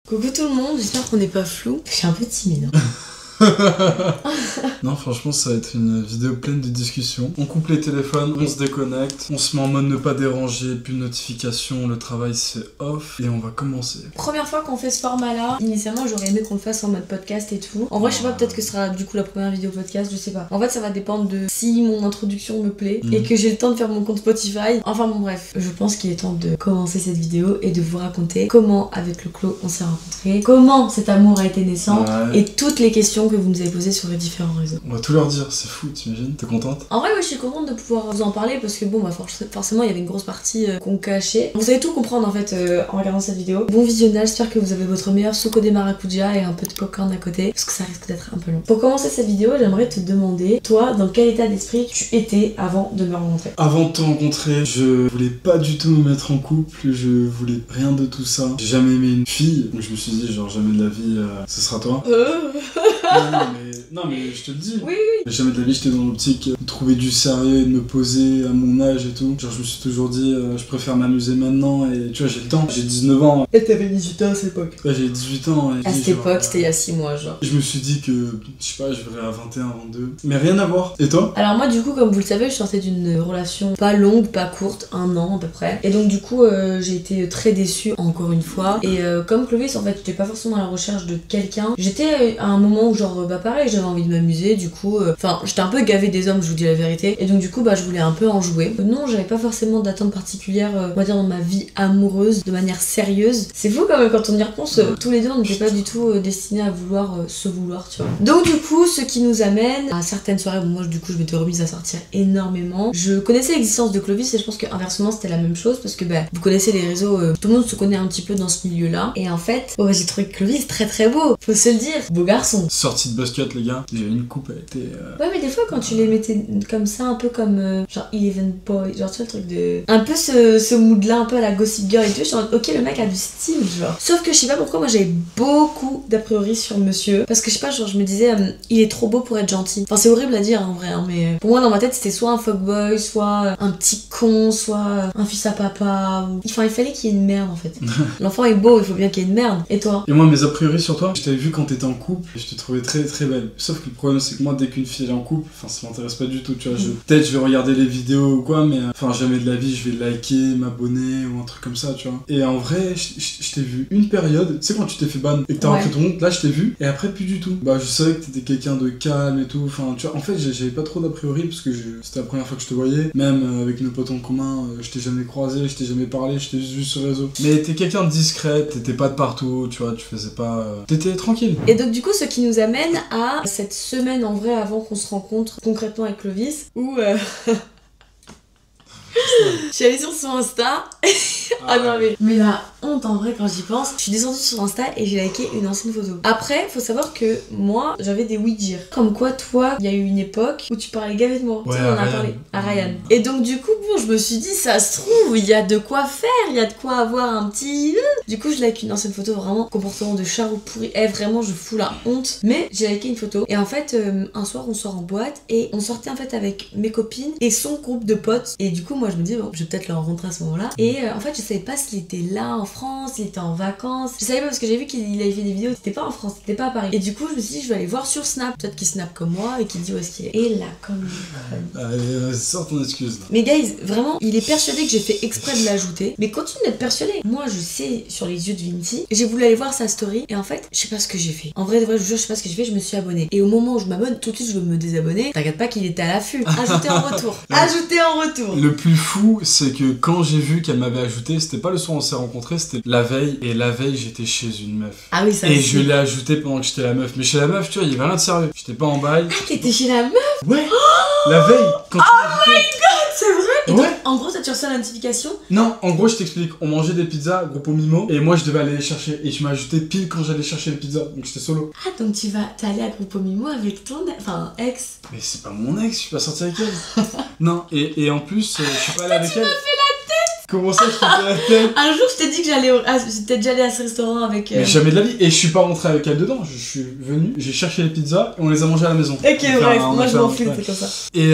Coucou tout le monde, j'espère qu'on n'est pas flou. Je suis un peu timide. Non, franchement, ça va être une vidéo pleine de discussions. On coupe les téléphones, on se déconnecte, on se met en mode ne pas déranger, plus de notifications, le travail c'est off et on va commencer. Première fois qu'on fait ce format-là, initialement j'aurais aimé qu'on le fasse en mode podcast et tout. En vrai, je sais pas, peut-être que ce sera du coup la première vidéo podcast, je sais pas. En fait, ça va dépendre de si mon introduction me plaît et que j'ai le temps de faire mon compte Spotify. Enfin bon, bref, je pense qu'il est temps de commencer cette vidéo et de vous raconter comment, avec le Clos, on s'est rencontrés, comment cet amour a été naissant et toutes les questions que vous nous avez posées sur les différents réseaux. On va tout leur dire, c'est fou, t'imagines? T'es contente? En vrai, oui, je suis contente de pouvoir vous en parler parce que bon, bah forcément, il y avait une grosse partie qu'on cachait. Vous allez tout comprendre en fait en regardant cette vidéo. Bon visionnage, j'espère que vous avez votre meilleur succo de maracuja et un peu de popcorn à côté parce que ça risque d'être un peu long. Pour commencer cette vidéo, j'aimerais te demander, toi, dans quel état d'esprit tu étais avant de me rencontrer? Avant de te rencontrer, je voulais pas du tout me mettre en couple, je voulais rien de tout ça. J'ai jamais aimé une fille, donc je me suis dit genre jamais de la vie, ce sera toi. Non mais je te le dis. Oui. Jamais de la vie j'étais dans l'optique de trouver du sérieux et de me poser à mon âge et tout. Genre je me suis toujours dit je préfère m'amuser maintenant et tu vois j'ai le temps. J'ai 19 ans. Et t'avais 18 ans à cette époque? Ouais j'ai 18 ans. Et à cette époque c'était il y a 6 mois genre. Je me suis dit que je sais pas je verrais à 21, 22. Mais rien à voir. Et toi? Alors moi du coup comme vous le savez je sortais d'une relation pas longue, pas courte, 1 an à peu près. Et donc du coup j'ai été très déçue encore une fois. Et comme Clovis en fait j'étais pas forcément à la recherche de quelqu'un. J'étais à un moment où genre bah pareil j'avais envie de m'amuser du coup. Enfin j'étais un peu gavée des hommes je vous dis la vérité. Et donc du coup bah je voulais un peu en jouer. Non j'avais pas forcément d'attente particulière on va dire dans ma vie amoureuse de manière sérieuse. C'est fou quand même quand on y repense tous les deux on n'était pas du tout destinés à vouloir se vouloir tu vois. Donc du coup ce qui nous amène à certaines soirées où moi du coup je m'étais remise à sortir énormément. Je connaissais l'existence de Clovis et je pense que inversement c'était la même chose parce que bah vous connaissez les réseaux, tout le monde se connaît un petit peu dans ce milieu là. Et en fait j'ai trouvé Clovis très très beau, faut se le dire, beau garçon. Sortie de basket les gars, j'ai une coupe elle était Ouais mais des fois quand tu les mettais comme ça un peu comme genre Eleven Boy, genre tu vois le truc de un peu ce mood là un peu à la Gossip Girl et tout, je suis en mode ok le mec a du style genre. Sauf que je sais pas pourquoi moi j'avais beaucoup d'a priori sur monsieur parce que je sais pas genre je me disais il est trop beau pour être gentil. Enfin c'est horrible à dire en vrai hein, mais pour moi dans ma tête c'était soit un fuckboy, soit un petit con, soit un fils à papa ou... Enfin il fallait qu'il y ait une merde en fait. L'enfant est beau, il faut bien qu'il y ait une merde. Et toi? Et moi mes a priori sur toi, je t'avais vu quand t'étais en couple et je te trouvais très très belle. Sauf que le problème c'est que moi dès qu'une fille elle est en couple, enfin ça m'intéresse pas du tout tu vois. Peut-être je vais regarder les vidéos ou quoi mais enfin jamais de la vie je vais liker, m'abonner ou un truc comme ça tu vois. Et en vrai je t'ai vu une période, tu sais quand tu t'es fait ban et que t'as repris ton compte, là je t'ai vu et après plus du tout. Bah je savais que t'étais quelqu'un de calme et tout, enfin tu vois en fait j'avais pas trop d'a priori parce que c'était la première fois que je te voyais, même avec nos potes en commun, je t'ai jamais croisé, je t'ai jamais parlé, je t'ai juste vu sur le réseau. Mais t'es quelqu'un de discret, t'étais pas de partout, tu vois, tu faisais pas... T'étais tranquille. Et donc du coup ce qui nous amène à cette semaine en vrai avant qu'on se rencontre concrètement avec Clovis où... Je suis allée sur son Insta. Ah non mais la honte en vrai quand j'y pense. Je suis descendue sur Insta et j'ai liké une ancienne photo. Après faut savoir que moi j'avais des oui-dire. Comme quoi toi il y a eu une époque où tu parlais gavé de moi. Ouais, tu sais, on en a parlé à Ryan. Et donc du coup bon je me suis dit ça se trouve il y a de quoi faire, il y a de quoi avoir un petit... Du coup je like une ancienne photo vraiment comportement de charou pourri. Vraiment je fous la honte. Mais j'ai liké une photo et en fait un soir on sort en boîte et on sortait en fait avec mes copines et son groupe de potes. Et du coup moi je me dis bon je vais peut-être le rencontrer à ce moment là. Et en fait je savais pas s'il était là en France, s'il était en vacances. Je savais pas parce que j'ai vu qu'il avait fait des vidéos, c'était pas en France, c'était pas à Paris. Et du coup je me suis dit je vais aller voir sur Snap. Peut-être qu'il snap comme moi et qu'il dit où est-ce qu'il est. Et là comme allez sors ton excuse là. Mais guys vraiment il est persuadé que j'ai fait exprès de l'ajouter. Mais continue d'être persuadé. Moi je sais sur les yeux de Vinci. J'ai voulu aller voir sa story et en fait je sais pas ce que j'ai fait. En vrai je vous jure je sais pas ce que j'ai fait, je me suis abonnée. Et au moment où je m'abonne tout de suite je veux me désabonner. T'inquiète pas qu'il était à l'affût. Ajouter en retour. Ajouter en retour. Le plus fou c'est que quand j'ai vu qu'elle m'avait ajouté, c'était pas le soir où on s'est rencontrés, c'était la veille. Et la veille j'étais chez une meuf. Ah oui ça et aussi. je l'ai ajouté pendant que j'étais la meuf. Mais chez la meuf tu vois il y avait rien de sérieux. J'étais pas en bail. Ah t'étais chez la meuf. Ouais. La veille quand Oh my god c'est vrai. Et donc, ouais. en gros ça tu reçois la notification. Non en gros je t'explique. On mangeait des pizzas Gruppo Mimo. Et moi je devais aller les chercher. Et je m'ai ajouté pile quand j'allais chercher les pizzas. Donc j'étais solo. Ah donc t'es allé à Gruppo Mimo avec ton ex. Mais c'est pas mon ex, je suis pas sorti avec elle. Non, et en plus, je suis pas allé avec elle. Tu m'as fait la tête. Comment ça, je t'ai fait la tête? Un jour, je t'ai dit que j'étais déjà allée à ce restaurant avec... Mais jamais de la vie. Et je suis pas rentré avec elle dedans. Je suis venu, j'ai cherché les pizzas et on les a mangées à la maison. Ok, bref, moi je m'en fous, c'est comme ça. Et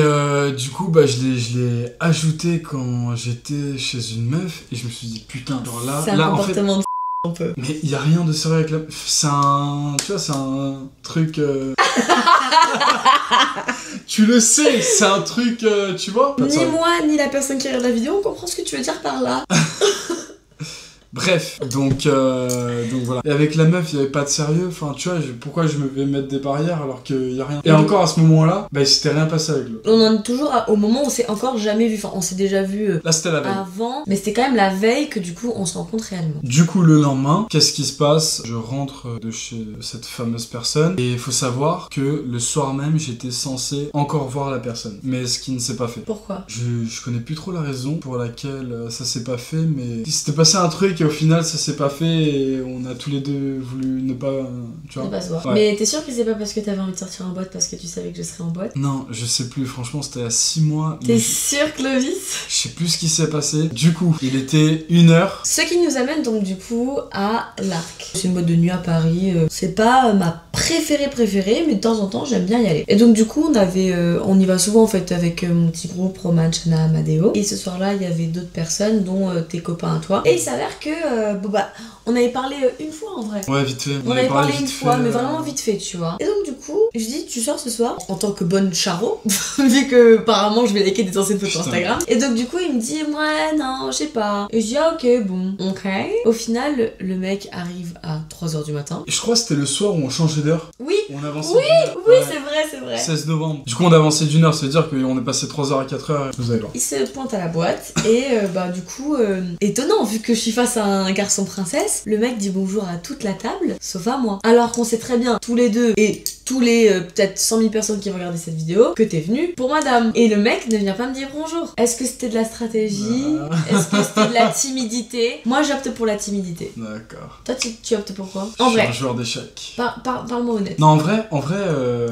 du coup, bah, je l'ai ajouté quand j'étais chez une meuf et je me suis dit, putain, genre là, C'est un là en fait... comportement de... un peu. Mais il y a rien de sérieux avec la... C'est un... Tu vois, c'est un truc... Tu le sais, c'est un truc... tu vois. Ni moi, ni la personne qui regarde la vidéo, on comprend ce que tu veux dire par là. Bref, donc voilà. Et avec la meuf, il y avait pas de sérieux. Enfin, tu vois, pourquoi je me vais mettre des barrières alors qu'il y a rien. Et encore à ce moment-là, bah il s'était rien passé avec l'autre. On en est toujours au moment où on s'est encore jamais vu. Enfin, on s'est déjà vu là, c'était la veille. Avant, mais c'était quand même la veille que du coup on se rencontre réellement. Du coup, le lendemain, qu'est-ce qui se passe? Je rentre de chez cette fameuse personne et il faut savoir que le soir même, j'étais censé encore voir la personne. Mais ce qui ne s'est pas fait. Pourquoi? Je connais plus trop la raison pour laquelle ça s'est pas fait, mais il s'était passé un truc et au final ça s'est pas fait et on a tous les deux voulu ne pas, tu vois. Ne pas se voir. Ouais. Mais t'es sûr que c'est pas parce que t'avais envie de sortir en boîte parce que tu savais que je serais en boîte? Non, je sais plus, franchement c'était à 6 mois. T'es sûr, Clovis? Je sais plus ce qui s'est passé. Du coup, il était 1h. Ce qui nous amène donc du coup à l'Arc. C'est une boîte de nuit à Paris. C'est pas ma préférée, mais de temps en temps j'aime bien y aller. Et donc du coup on y va souvent en fait avec mon petit groupe Roman, Chana, Amadeo. Et ce soir-là il y avait d'autres personnes dont tes copains à toi. Et il s'avère que on avait parlé une fois en vrai. Ouais, vite fait. On avait parlé vite une fait, fois, mais vraiment vite fait, tu vois. Et donc du coup, je dis tu sors ce soir en tant que bonne charo, vu que apparemment je vais liker des anciennes photos Instagram. Et donc du coup il me dit ouais non, je sais pas. Et je dis ah ok bon, ok. Au final le mec arrive à 3h du matin. Et je crois que c'était le soir où on changeait d'heure. Oui. On avançait Oui, ouais. c'est vrai. 16 novembre. Du coup on avançait d'1 heure, ça veut dire qu'on est passé 3h à 4h. Vous allez voir. Il se pointe à la boîte et du coup étonnant vu que je suis face à un garçon princesse, le mec dit bonjour à toute la table sauf à moi. Alors qu'on sait très bien tous les deux et tous les peut-être 100 000 personnes qui vont regarder cette vidéo que t'es venu pour madame. Et le mec ne vient pas me dire bonjour. Est-ce que c'était de la stratégie? Est-ce que c'était de la timidité? Moi j'opte pour la timidité. D'accord. Toi tu optes pour quoi? En vrai. Je suis un joueur d'échecs. Parle-moi honnête. Non en vrai.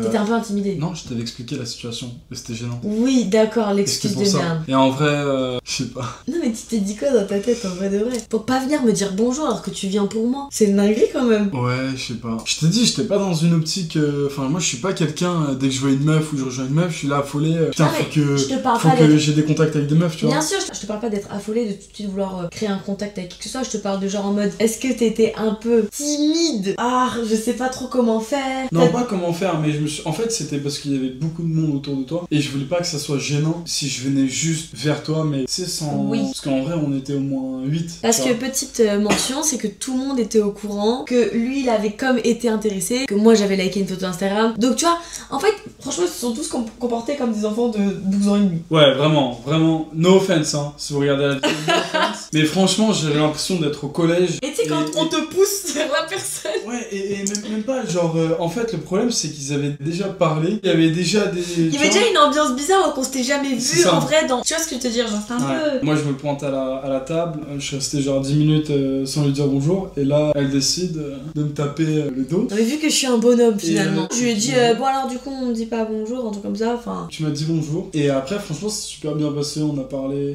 T'étais un peu intimidé. Non, je t'avais expliqué la situation et c'était gênant. Oui d'accord, Et l'excuse c'était de pour ça. merde. Et en vrai, je sais pas. Non mais tu t'es dit quoi dans ta tête en vrai de vrai? Pour pas venir me dire bonjour alors que tu viens pour moi. C'est une dinguerie quand même. Ouais, je sais pas. Je t'ai dit, j'étais pas dans une optique. Enfin, moi je suis pas quelqu'un, dès que je vois une meuf ou je rejoins une meuf, je suis là affolé. Putain, Ah, faut que, je te parle faut pas que d'être- j'ai des contacts avec des meufs, tu vois. Bien sûr, je te parle pas d'être affolé, de tout de suite vouloir créer un contact avec qui que ce soit. Je te parle de genre en mode est-ce que t'étais un peu timide? Ah, je sais pas trop comment faire. Non, pas comment faire, mais en fait, c'était parce qu'il y avait beaucoup de monde autour de toi et je voulais pas que ça soit gênant si je venais juste vers toi, mais tu sais, sans. Oui. Parce qu'en vrai, on était au moins 8. Parce tu que vois. petite mention, c'est que tout le monde était au courant, que lui il avait comme été intéressé, que moi j'avais liké une photo Instagram. Donc tu vois, en fait, franchement, ils se sont tous comportés comme des enfants de 12 ans et demi. Ouais, vraiment, no offense, hein, si vous regardez la vidéo, no offense. Mais franchement, j'avais l'impression d'être au collège. Et tu sais, quand on te pousse vers la personne. Ouais, et même pas, genre, en fait, le problème, c'est qu'ils avaient déjà parlé, il y avait déjà des... Il y avait déjà une ambiance bizarre qu'on s'était jamais C'est vu ça. en vrai dans. Tu vois ce que je veux te dire, genre c'est un peu. Moi, je me pointe à la table, je suis resté genre 10 minutes sans lui dire bonjour, et là, elle décide de me taper le dos. Non mais vu que je suis un bonhomme finalement, Et, je lui ai dit bon alors du coup on me dit pas bonjour, un truc comme ça, enfin. Tu m'as dit bonjour, et après, franchement, c'est super bien passé, on a parlé...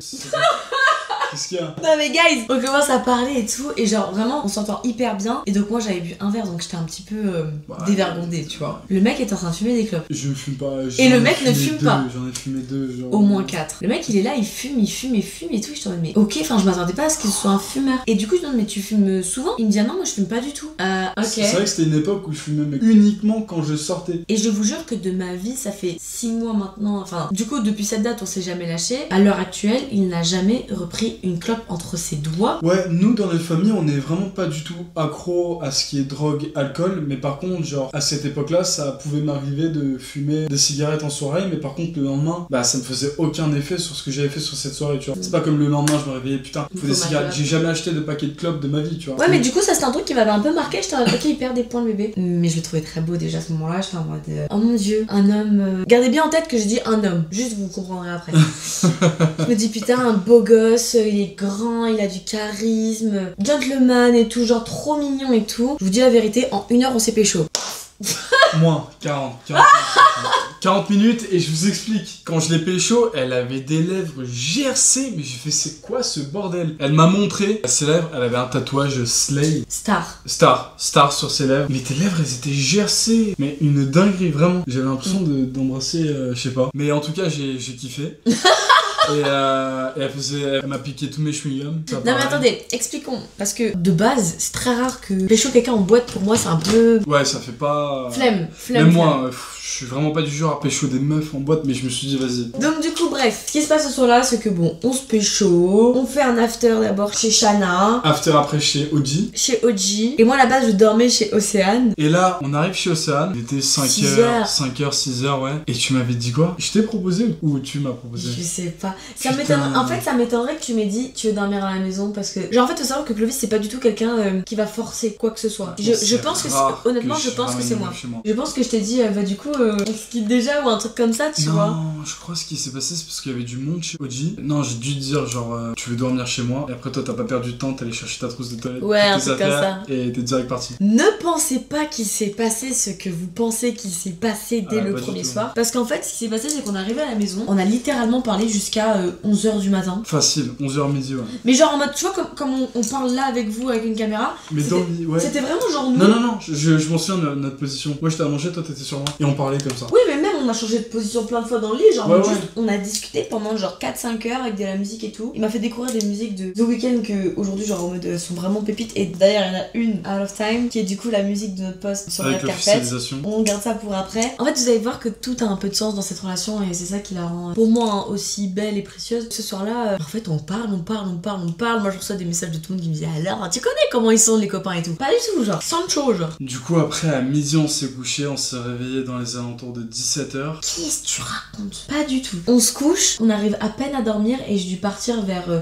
Qu'est-ce qu'il y a? Non mais guys, on commence à parler et tout, et genre vraiment on s'entend hyper bien, et donc moi j'avais bu un verre donc j'étais un petit peu dévergondée, tu vois. Le mec est en train de fumer des clopes. Je fume pas. Et le mec ne fume pas. J'en ai fumé 2, genre... Au moins 4. Le mec il est là, il fume et tout, je te dis mais ok, enfin je m'attendais pas à ce qu'il soit un fumeur. Et du coup je lui demande mais tu fumes souvent? Il me dit ah non moi je fume pas du tout. Ok. C'est vrai que c'était une époque où je fumais mais uniquement quand je sortais. Et je vous jure que de ma vie, ça fait 6 mois maintenant, enfin, du coup, depuis cette date, on s'est jamais lâché. À l'heure actuelle, il n'a jamais repris une clope entre ses doigts. Ouais, nous dans notre famille, on est vraiment pas du tout accro à ce qui est drogue, alcool, mais par contre, genre, à cette époque-là, ça pouvait m'arriver de fumer des cigarettes en soirée, mais par contre, le lendemain, bah, ça ne faisait aucun effet sur ce que j'avais fait sur cette soirée, tu vois. C'est pas comme le lendemain, je me réveillais, putain, faut des cigarettes. J'ai jamais acheté de paquet de clopes de ma vie, tu vois. Ouais, mais du coup, ça, c'est un truc qui m'avait un peu marqué. J'étais en mode, ok, il perd des points, le bébé. Mais je le trouvais très beau déjà à ce moment-là. J'étais en mode, oh mon dieu, un homme. Gardez bien en tête que je dis un homme, juste vous comprendrez après. Je me dis, putain, un beau gosse, il est grand, il a du charisme, gentleman et tout, genre trop mignon et tout. Je vous dis la vérité, en 1 heure, on s'est pécho. Moins 40 minutes et je vous explique. Quand je l'ai pécho, elle avait des lèvres gercées, mais j'ai fait c'est quoi ce bordel? Elle m'a montré ses lèvres, elle avait un tatouage Slay. Star sur ses lèvres. Mais tes lèvres elles étaient gercées. Mais une dinguerie vraiment. J'avais l'impression d'embrasser, je sais pas. Mais en tout cas j'ai kiffé. Elle m'a piqué tous mes chewing-gums. Non mais attendez, expliquons. Parce que de base, c'est très rare que pécho quelqu'un en boîte, pour moi c'est un peu... Ouais, ça fait pas... Flemme. Même moi, je suis vraiment pas du genre à pécho des meufs en boîte, mais je me suis dit vas-y. Donc du coup, bref, ce qui se passe ce soir-là, c'est que bon, on se pécho, on fait un after d'abord chez Shana. After après chez OG. Chez OG. Et moi à la base, je dormais chez Océane. Et là, on arrive chez Océane, il était 5h, 6h, ouais. Et tu m'avais dit quoi? Je t'ai proposé ou tu m'as proposé? Je sais pas. En fait, ça m'étonnerait que tu m'aies dit tu veux dormir à la maison parce que... Genre en fait, faut savoir que Clovis, c'est pas du tout quelqu'un qui va forcer quoi que ce soit. Je pense que honnêtement, je pense que c'est moi. Je pense que je t'ai dit, bah du coup, on se quitte déjà ou un truc comme ça, tu vois. Non, je crois que ce qui s'est passé, c'est parce qu'il y avait du monde chez OG. Non, j'ai dû dire genre, tu veux dormir chez moi. Et après, toi, t'as pas perdu de temps, t'es allé chercher ta trousse de toilette. Ouais, un truc comme ça. Et t'es direct parti. Ne pensez pas qu'il s'est passé ce que vous pensez qu'il s'est passé dès le premier soir. Parce qu'en fait, ce qui s'est passé, c'est qu'on est arrivé à la maison, on a littéralement parlé jusqu'à 11h du matin. Facile, 11h midi, ouais. Mais genre en mode, tu vois, comme on parle là avec vous, avec une caméra. Mais c'était vraiment genre nous. Non, je m'en souviens de notre position. Moi, j'étais à manger, toi, t'étais sur moi. Et on parlait comme ça. Oui, mais même on a changé de position plein de fois dans le lit. Genre, juste, on a discuté pendant genre 4-5 heures avec de la musique et tout. Il m'a fait découvrir des musiques de The Weeknd que aujourd'hui, genre en mode, sont vraiment pépites. Et d'ailleurs, il y en a une, Out of Time, qui est du coup la musique de notre poste sur Red Carpet. On garde ça pour après. En fait, vous allez voir que tout a un peu de sens dans cette relation et c'est ça qui la rend, pour moi, aussi belle et précieuse. Ce soir-là, en fait, on parle. Moi, je reçois des messages de tout le monde qui me disent alors, tu connais comment ils sont les copains et tout. Pas du tout, genre, sans chaud, genre. Du coup, après, à midi, on s'est couché, on s'est réveillé dans les alentours de 17h. Qu'est-ce que tu racontes? Pas du tout. On se couche, on arrive à peine à dormir et j'ai dû partir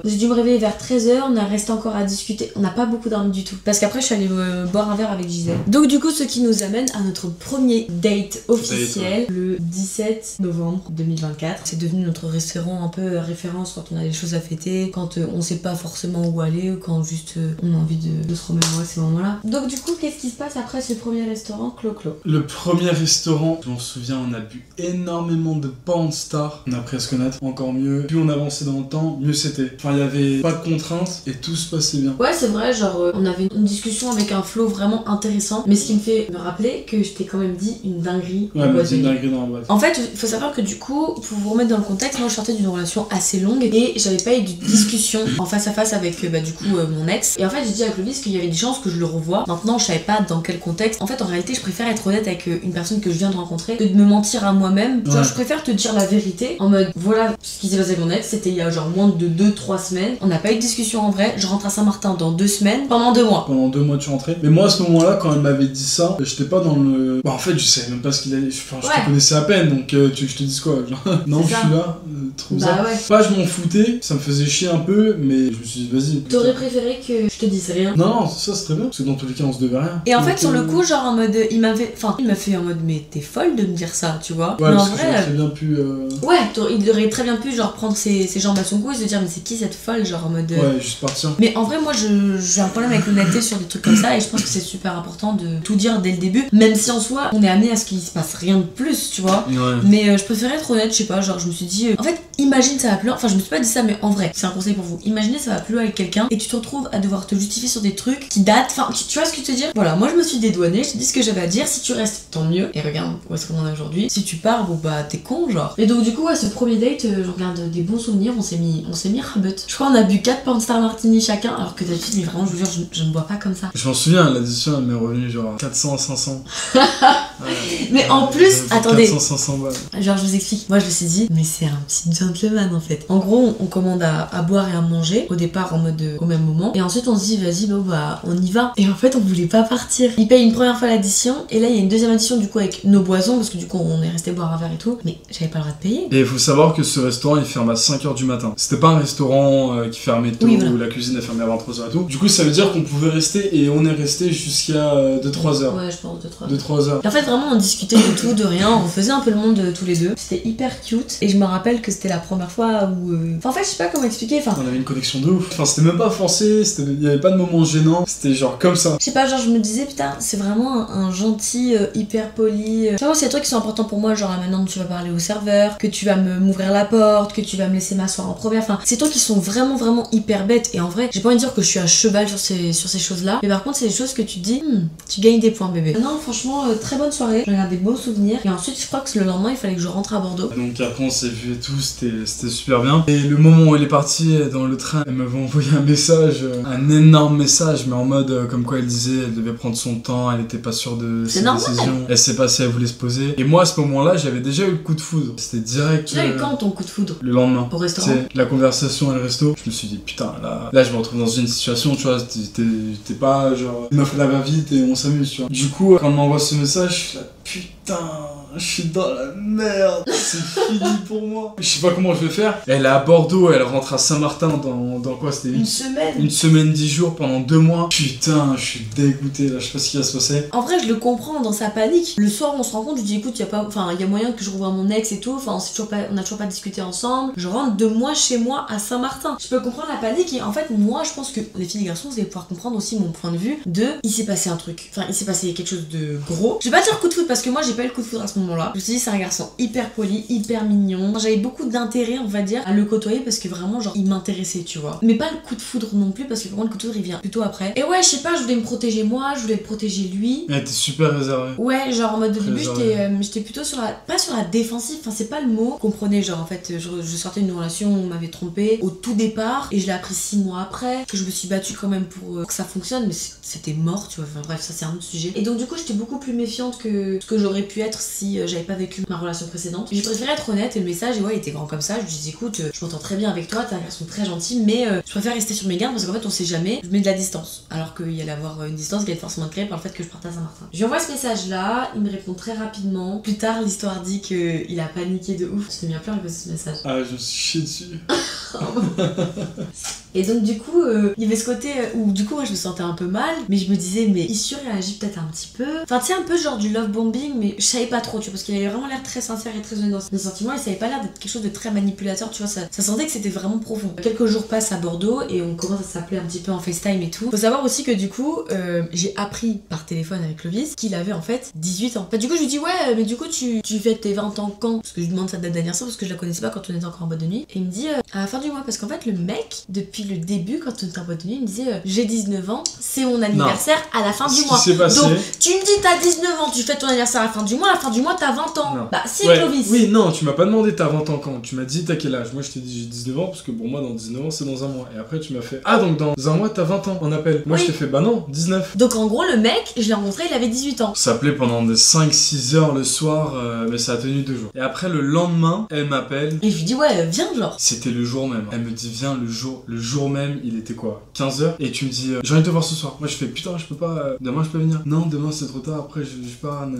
j'ai dû me réveiller vers 13h, on a resté encore à discuter. On n'a pas beaucoup dormi du tout. Parce qu'après, je suis allée boire un verre avec Gisèle. Donc, du coup, ce qui nous amène à notre premier date officiel, le 17 novembre 2024. C'est devenu notre restaurant un peu référence quand on a des choses à fêter, quand on sait pas forcément où aller ou quand juste on a envie de se remémorer ces moments-là. Donc, du coup, qu'est-ce qui se passe après ce premier restaurant, Clo-Clo? Le premier restaurant, je m'en souviens, on a bu énormément de Porn Star. On a appris à se connaître encore mieux. Plus on avançait dans le temps, mieux c'était. Enfin, il y avait pas de contraintes et tout se passait bien. Ouais, c'est vrai, genre, on avait une discussion avec un flow vraiment intéressant. Mais ce qui me fait me rappeler que je t'ai quand même dit une dinguerie. Ouais, mais c'est une dinguerie dans la boîte. En fait, il faut savoir que du coup, pour vous remettre dans le contexte, moi je sortais d'une relation assez longue et j'avais pas eu de discussion en face à face avec mon ex. Et en fait, j'ai dit à Clovis qu'il y avait des chances que je le revoie. Maintenant, je savais pas dans quel contexte. En fait, en réalité, je préfère être honnête avec une personne que je viens de rencontrer que de me mentir à moi-même. Tu vois, je préfère te dire la vérité en mode voilà ce qui s'est passé avec mon ex. C'était il y a genre moins de 2-3 semaines. On n'a pas eu de discussion en vrai. Je rentre à Saint-Martin dans 2 semaines pendant 2 mois. Pendant 2 mois, tu rentrais. Mais moi, à ce moment-là, quand elle m'avait dit ça, j'étais pas dans le. Bah, en fait, je savais même pas ce qu'il allait. Enfin, je te connaissais à peine, donc tu veux que je te dise quoi? Genre, non, je suis là, trop ça. Ouais. Pas, je m'en foutais, ça me faisait chier un peu, mais je me suis dit, vas-y. T'aurais préféré que je te dise rien? Non, ça c'est très bien, parce que dans tous les cas, on se devait rien. Et en fait, sur le coup, genre en mode, il m'a fait en mode, mais t'es folle de me dire ça, tu vois? Ouais, mais parce en que vrai, j'aurais très bien pu. Ouais, il aurait très bien pu, genre, prendre ses jambes à son cou et se dire, mais c'est qui cette folle, genre en mode. Ouais, juste partir. Mais en vrai, moi, j'ai un problème avec l'honnêteté sur des trucs comme ça et je pense que c'est super important de tout dire dès le début, même si en soi, on est amené à ce qu'il se passe rien de plus, tu vois? Ouais. Mais je préférais être honnête, je sais pas, genre, je me suis dit, en fait, imagine ça va plus, enfin, je me suis pas dit ça, mais en vrai, c'est un conseil pour vous. Imaginez ça va plus avec quelqu'un et tu te retrouves à devoir te justifier sur des trucs qui datent, enfin, tu vois ce que je veux te dire? Voilà, moi je me suis dédouanée, je te dis ce que j'avais à dire, si tu restes, tant mieux, et regarde où est-ce qu'on en est aujourd'hui. Si tu pars, bon bah, t'es con, genre. Et donc, du coup, ouais, ce premier date, je regarde des bons souvenirs, on s'est mis rabeut. Je crois qu'on a bu 4 Pornstar Martini chacun, alors que d'habitude, mais vraiment, je vous jure, je ne bois pas comme ça. Je m'en souviens, l'addition, elle m'est revenue genre 400, 500. Mais en plus, attendez. 400, 500 balles. Genre, je vous explique, moi je me suis dit, mais c'est un petit gentleman en fait. En gros, on commande à boire et à manger, au départ en mode au même moment, et ensuite on se dit, vas-y, bah, on y va. Et en fait, on voulait pas partir. Il paye une première fois l'addition, et là il y a une deuxième addition du coup avec nos boissons, parce que du coup on est resté boire un verre et tout, mais j'avais pas le droit de payer. Et il faut savoir que ce restaurant il ferme à 5h du matin. C'était pas un restaurant qui fermait tôt, oui, voilà. où la cuisine elle fermait à 23h et tout. Du coup, ça veut dire qu'on pouvait rester, et on est resté jusqu'à 2-3h. Ouais, je pense 2-3h. 2-3h. Et en fait, vraiment, on discutait de tout, de rien, on faisait un peu le monde tous les deux. C'était hyper cute, et je me rappelle que c'était la première fois où. Enfin, en fait, je sais pas comment expliquer. Enfin, on avait une connexion de ouf. Enfin, c'était même pas forcé, il y avait pas de moment gênant, c'était genre comme ça. Je sais pas, genre, je me disais, putain, c'est vraiment un gentil, hyper poli. Tu vois, c'est des trucs qui sont importants pour moi, genre là maintenant tu vas parler au serveur, que tu vas m'ouvrir la porte, que tu vas me laisser m'asseoir en première. Enfin, c'est toi qui sont vraiment hyper bêtes. Et en vrai, j'ai pas envie de dire que je suis à cheval sur ces choses-là. Mais par contre, c'est des choses que tu te dis, tu gagnes des points, bébé. Non, franchement, très bonne soirée. J'ai regardé des beaux souvenirs. Et ensuite, je crois que le lendemain, il fallait que je rentre à Bordeaux. Donc après, on s'est vu et tout, c'était super bien. Et le moment où elle est partie dans le train, elle m'avait envoyé un message, un énorme message, mais en mode comme quoi elle disait elle devait prendre son temps, elle était pas sûre de ses décisions. Elle sait pas si elle voulait se poser. Et moi, à ce moment-là, j'avais déjà eu le coup de foudre. C'était direct. Tu l'as eu quand ton coup de foudre? Le lendemain. Au restaurant? La conversation et le resto. Je me suis dit, putain, là, je me retrouve dans une situation, tu vois, t'es pas genre, une meuf là va vite et on s'amuse, tu vois. Du coup, quand on m'envoie ce message, je suis là, putain, je suis dans la merde, c'est fini pour moi. Je sais pas comment je vais faire. Elle est à Bordeaux, elle rentre à Saint-Martin dans quoi? C'était une semaine. Une semaine, 10 jours pendant 2 mois. Putain, je suis dégoûté là, je sais pas ce qui va se passer. En vrai, je le comprends dans sa panique. Le soir, on se rend compte, je dis écoute, y a moyen que je revoie mon ex et tout. Enfin, on a toujours pas discuté ensemble. Je rentre 2 mois chez moi à Saint-Martin. Je peux comprendre la panique et en fait, moi, je pense que les filles et les garçons, vous allez pouvoir comprendre aussi mon point de vue de il s'est passé un truc. Enfin, il s'est passé quelque chose de gros. Je vais pas dire coup de foudre parce que moi, j'ai pas eu le coup de foudre à ce moment-là. Je me suis dit, c'est un garçon hyper poli, hyper mignon. J'avais beaucoup d'intérêt, on va dire, à le côtoyer parce que vraiment, genre, il m'intéressait, tu vois. Mais pas le coup de foudre non plus parce que pour moi, le coup de foudre, il vient plutôt après. Et ouais, je sais pas, je voulais me protéger moi, je voulais protéger lui. Elle était super réservée. Ouais, genre en mode au début, j'étais plutôt pas sur la défensive, enfin, c'est pas le mot. Comprenez, genre, en fait, je sortais d'une relation où on m'avait trompé au tout départ et je l'ai appris 6 mois après, que je me suis battue quand même pour que ça fonctionne, mais c'était mort, tu vois. Enfin, bref, ça, c'est un autre sujet. Et donc, du coup, j'étais beaucoup plus méfiante que ce que j'aurais pu être si j'avais pas vécu ma relation précédente. J'ai préféré être honnête et le message, et ouais, il était grand comme ça. Je lui dis écoute, je m'entends très bien avec toi, t'es un garçon très gentil, mais je préfère rester sur mes gardes parce qu'en fait, on sait jamais, je mets de la distance. Alors qu'il y allait avoir une distance qui allait être forcément créée par le fait que je partais à Saint-Martin. Je lui envoie ce message là, il me répond très rapidement. Plus tard, l'histoire dit qu'il a paniqué de ouf. Je t'ai mis à pleurer avec ce message. Ah, je me suis chié dessus. Et donc du coup, il y avait ce côté où du coup moi je me sentais un peu mal, mais je me disais mais il surréagit peut-être un petit peu. Enfin tu sais un peu genre du love bombing, mais je savais pas trop, tu vois, parce qu'il avait vraiment l'air très sincère et très honnête dans ses sentiments, et ça avait pas l'air d'être quelque chose de très manipulateur, tu vois, ça sentait que c'était vraiment profond. Quelques jours passent à Bordeaux et on commence à s'appeler un petit peu en FaceTime et tout. Faut savoir aussi que du coup, j'ai appris par téléphone avec Clovis qu'il avait en fait 18 ans. Enfin, du coup je lui dis ouais mais du coup tu fêtes tes 20 ans quand? Parce que je lui demande sa date d'anniversaire parce que je la connaissais pas quand on était encore en boîte de nuit. Et il me dit à la fin du mois, parce qu'en fait le mec depuis le début quand on était en boîte de nuit il me disait j'ai 19 ans, c'est mon anniversaire à la fin du mois. Donc tu me dis t'as 19 ans, tu fais ton anniversaire à la fin du mois t'as 20 ans. Non. Bah si ouais. Clovis. Oui non, tu m'as pas demandé t'as 20 ans quand, tu m'as dit t'as quel âge. Moi je t'ai dit j'ai 19 ans parce que pour moi dans 19 ans c'est dans un mois. Et après tu m'as fait ah donc dans un mois t'as 20 ans on appelle. Moi oui. Je t'ai fait bah non 19. Donc en gros le mec je l'ai rencontré il avait 18 ans. Ça s'appelait pendant des 5-6 heures le soir mais ça a tenu 2 jours. Et après le lendemain elle m'appelle. Et je lui dis ouais viens genre. C'était le jour même. Elle me dit viens le jour même il était quoi 15h et tu me dis j'ai envie de te voir ce soir. Moi je fais putain je peux pas demain je peux venir. Non demain c'est trop tard après je pars. Non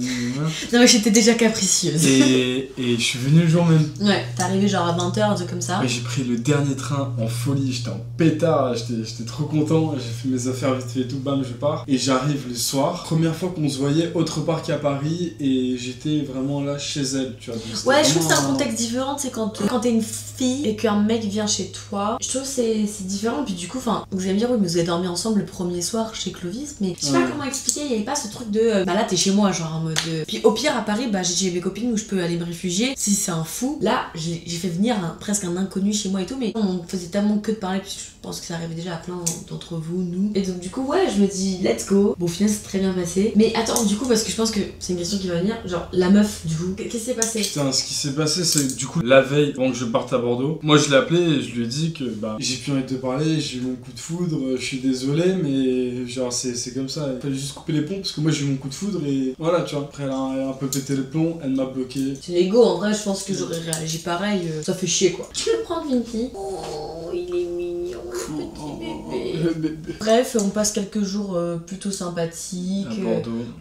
mais j'étais déjà capricieuse. Et je suis venu le jour même. Ouais t'es arrivé genre à 20h un truc comme ça. Mais j'ai pris le dernier train en folie, j'étais en pétard, j'étais trop content, j'ai fait mes affaires vite fait et tout, bam je pars. Et j'arrive le soir, première fois qu'on se voyait autre part qu'à Paris et j'étais vraiment là chez elle, tu vois. Ouais je trouve que c'est un contexte différent, c'est quand t'es une fille et qu'un mec vient chez toi, je trouve que c'est différent. Puis du coup enfin vous allez me dire oui mais vous avez dormi ensemble le premier soir chez Clovis, mais je sais pas comment expliquer, il y avait pas ce truc de bah là t'es chez moi genre en mode puis au pire à Paris bah j'ai mes copines où je peux aller me réfugier si c'est un fou. Là j'ai fait venir presque un inconnu chez moi et tout, mais on faisait tellement que de parler puis je pense que ça arrivait déjà à plein d'entre vous, nous. Et donc du coup ouais je me dis let's go. Bon au final c'est très bien passé. Mais attends du coup parce que je pense que c'est une question qui va venir, genre la meuf du coup, qu'est-ce qui s'est passé? Putain ce qui s'est passé c'est du coup la veille avant que je parte à Bordeaux, moi je l'ai appelé et je lui ai dit que bah j'ai plus envie de te parler, j'ai eu mon coup de foudre, je suis désolé mais genre c'est comme ça, il fallait juste couper les ponts parce que moi j'ai eu mon coup de foudre et voilà tu vois. Après elle a un peu pété le plomb, elle m'a bloqué. C'est l'ego en vrai, je pense que j'aurais réagi pareil, ça fait chier quoi. Tu veux prendre Vinky? Oh il est mignon le petit bébé. Bref, on passe quelques jours plutôt sympathiques,